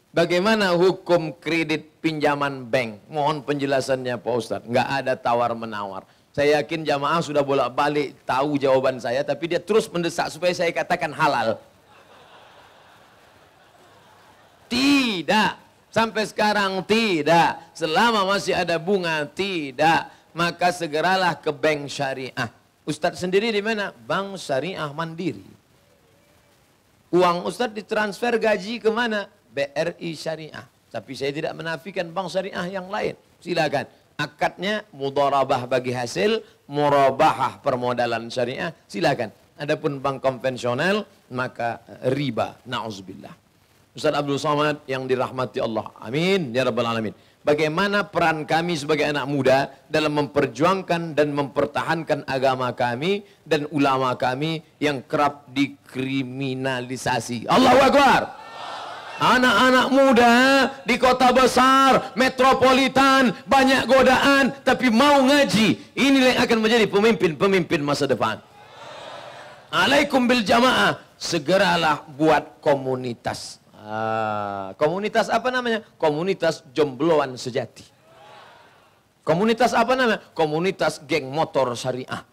Bagaimana hukum kredit pinjaman bank? Mohon penjelasannya Pak Ustadz. Nggak ada tawar-menawar. Saya yakin jamaah sudah bolak-balik tahu jawaban saya, tapi dia terus mendesak supaya saya katakan halal. Tidak. Sampai sekarang tidak. Selama masih ada bunga, tidak. Maka segeralah ke bank syariah. Ustadz sendiri di mana? Bank Syariah Mandiri. Uang Ustadz ditransfer gaji ke mana? BRI Syariah. Tapi saya tidak menafikan bank syariah yang lain. Silakan. Akadnya mudharabah bagi hasil, murabahah permodalan syariah. Silakan. Adapun bank konvensional maka riba. Na'udzubillah. Ustaz Abdul Somad yang dirahmati Allah. Amin ya rabbal alamin. Bagaimana peran kami sebagai anak muda dalam memperjuangkan dan mempertahankan agama kami dan ulama kami yang kerap dikriminalisasi. Allahu Akbar. Anak-anak muda di kota besar, metropolitan, banyak godaan, tapi mau ngaji. Inilah yang akan menjadi pemimpin-pemimpin masa depan. Alaikum bil jamaah. Segeralah buat komunitas. Komunitas apa namanya? Komunitas jombloan sejati. Komunitas apa namanya? Komunitas geng motor syariah.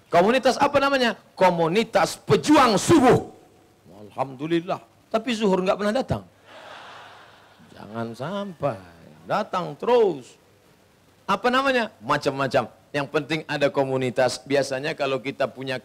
Komunitas apa namanya? Komunitas pejuang subuh. Alhamdulillah. Tapi zuhur nggak pernah datang. Jangan sampai datang terus. Apa namanya? Macam-macam. Yang penting ada komunitas. Biasanya kalau kita punya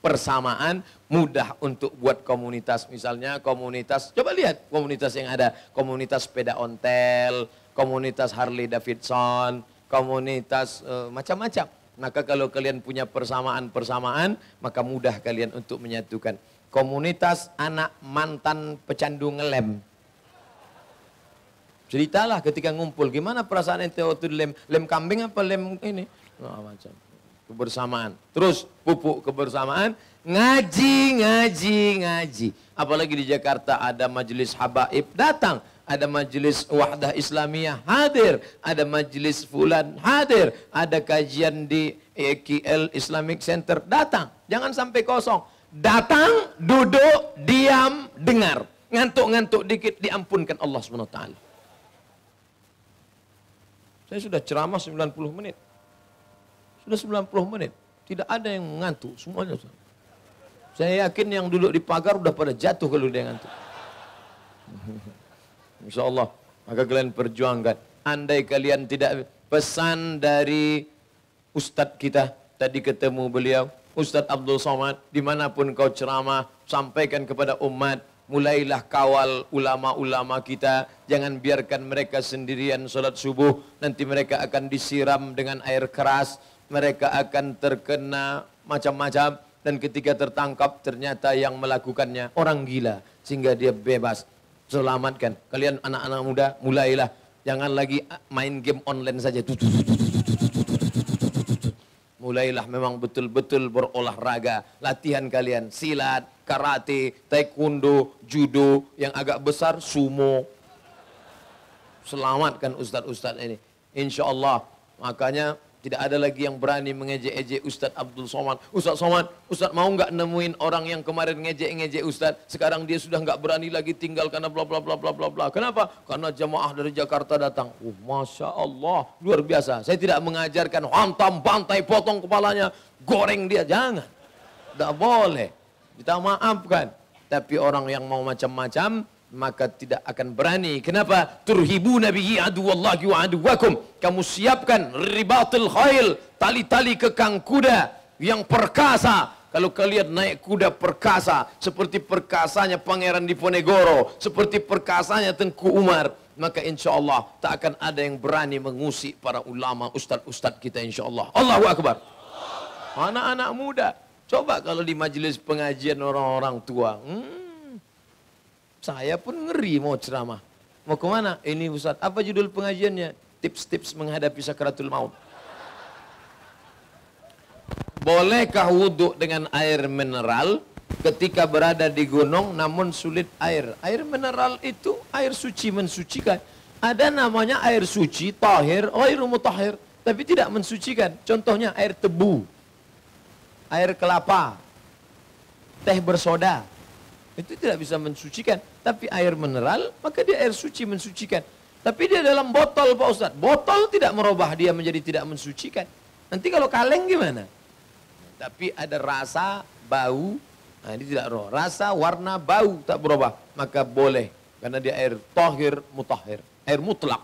persamaan, mudah untuk buat komunitas. Misalnya komunitas, coba lihat komunitas yang ada. Komunitas sepeda ontel, komunitas Harley Davidson, komunitas macam-macam. Maka kalau kalian punya persamaan-persamaan, maka mudah kalian untuk menyatukan. Komunitas anak mantan pecandu ngelem. Ceritalah ketika ngumpul, gimana perasaan ente waktu lem kambing apa lem ini? Nah, macam kebersamaan. Terus pupuk kebersamaan, ngaji. Apalagi di Jakarta ada majelis habaib datang, ada majelis wahdah Islamiyah hadir, ada majelis fulan hadir, ada kajian di EKL Islamic Center datang. Jangan sampai kosong. Datang, duduk, diam, dengar. Ngantuk-ngantuk dikit diampunkan Allah SWT. Saya sudah ceramah 90 menit. Sudah 90 menit. Tidak ada yang ngantuk. Semuanya. Saya yakin yang duduk di pagar udah pada jatuh kalau dia ngantuk. Insya Allah. Maka kalian perjuangkan. Andai kalian tidak pesan dari Ustadz kita. Tadi ketemu beliau. Ustadz Abdul Somad. Dimanapun kau ceramah. Sampaikan kepada umat. Mulailah kawal ulama-ulama kita. Jangan biarkan mereka sendirian sholat subuh. Nanti mereka akan disiram dengan air keras. Mereka akan terkena macam-macam. Dan ketika tertangkap ternyata yang melakukannya orang gila. Sehingga dia bebas. Selamatkan. Kalian anak-anak muda mulailah. Jangan lagi main game online saja. Mulailah memang betul-betul berolahraga. Latihan kalian. Silat, karate, taekwondo, judo. Yang agak besar, sumo. Selamatkan ustadz-ustadz ini. Insya Allah. Makanya tidak ada lagi yang berani mengejek-ejek Ustadz Abdul Somad. Ustadz Somad, Ustadz mau nggak nemuin orang yang kemarin ngejek-ngejek Ustadz. Sekarang dia sudah nggak berani lagi tinggal karena bla bla bla bla bla bla. Kenapa? Karena jamaah dari Jakarta datang. Masya Allah, luar biasa. Saya tidak mengajarkan hantam, bantai, potong kepalanya, goreng dia. Jangan. Tidak boleh. Kita maafkan. Tapi orang yang mau macam-macam, maka tidak akan berani. Kenapa? Turhibuna bihi aduwallahi wa aduwakum. Kamu siapkan ribatul khail, tali-tali kekang kuda yang perkasa. Kalau kalian naik kuda perkasa, seperti perkasanya Pangeran Diponegoro, seperti perkasanya Tengku Umar, maka insya Allah tak akan ada yang berani mengusik para ulama, ustadz-ustadz kita insya Allah. Allahu Akbar. Anak-anak muda, coba kalau di majelis pengajian orang-orang tua, saya pun ngeri mau ceramah. Mau kemana? Ini Ustaz. Apa judul pengajiannya? Tips-tips menghadapi sakaratul maut. Bolehkah wudhu dengan air mineral ketika berada di gunung namun sulit air? Air mineral itu air suci mensucikan. Ada namanya air suci, tahir, ghairu mutahhir. Tapi tidak mensucikan. Contohnya air tebu, air kelapa, teh bersoda. Itu tidak bisa mensucikan. Tapi air mineral, maka dia air suci mensucikan. Tapi dia dalam botol Pak Ustadz. Botol tidak merubah dia menjadi tidak mensucikan. Nanti kalau kaleng gimana? Tapi ada rasa, bau. Nah ini tidak roh. Rasa, warna, bau tak berubah. Maka boleh. Karena dia air tahir, mutahhir. Air mutlak.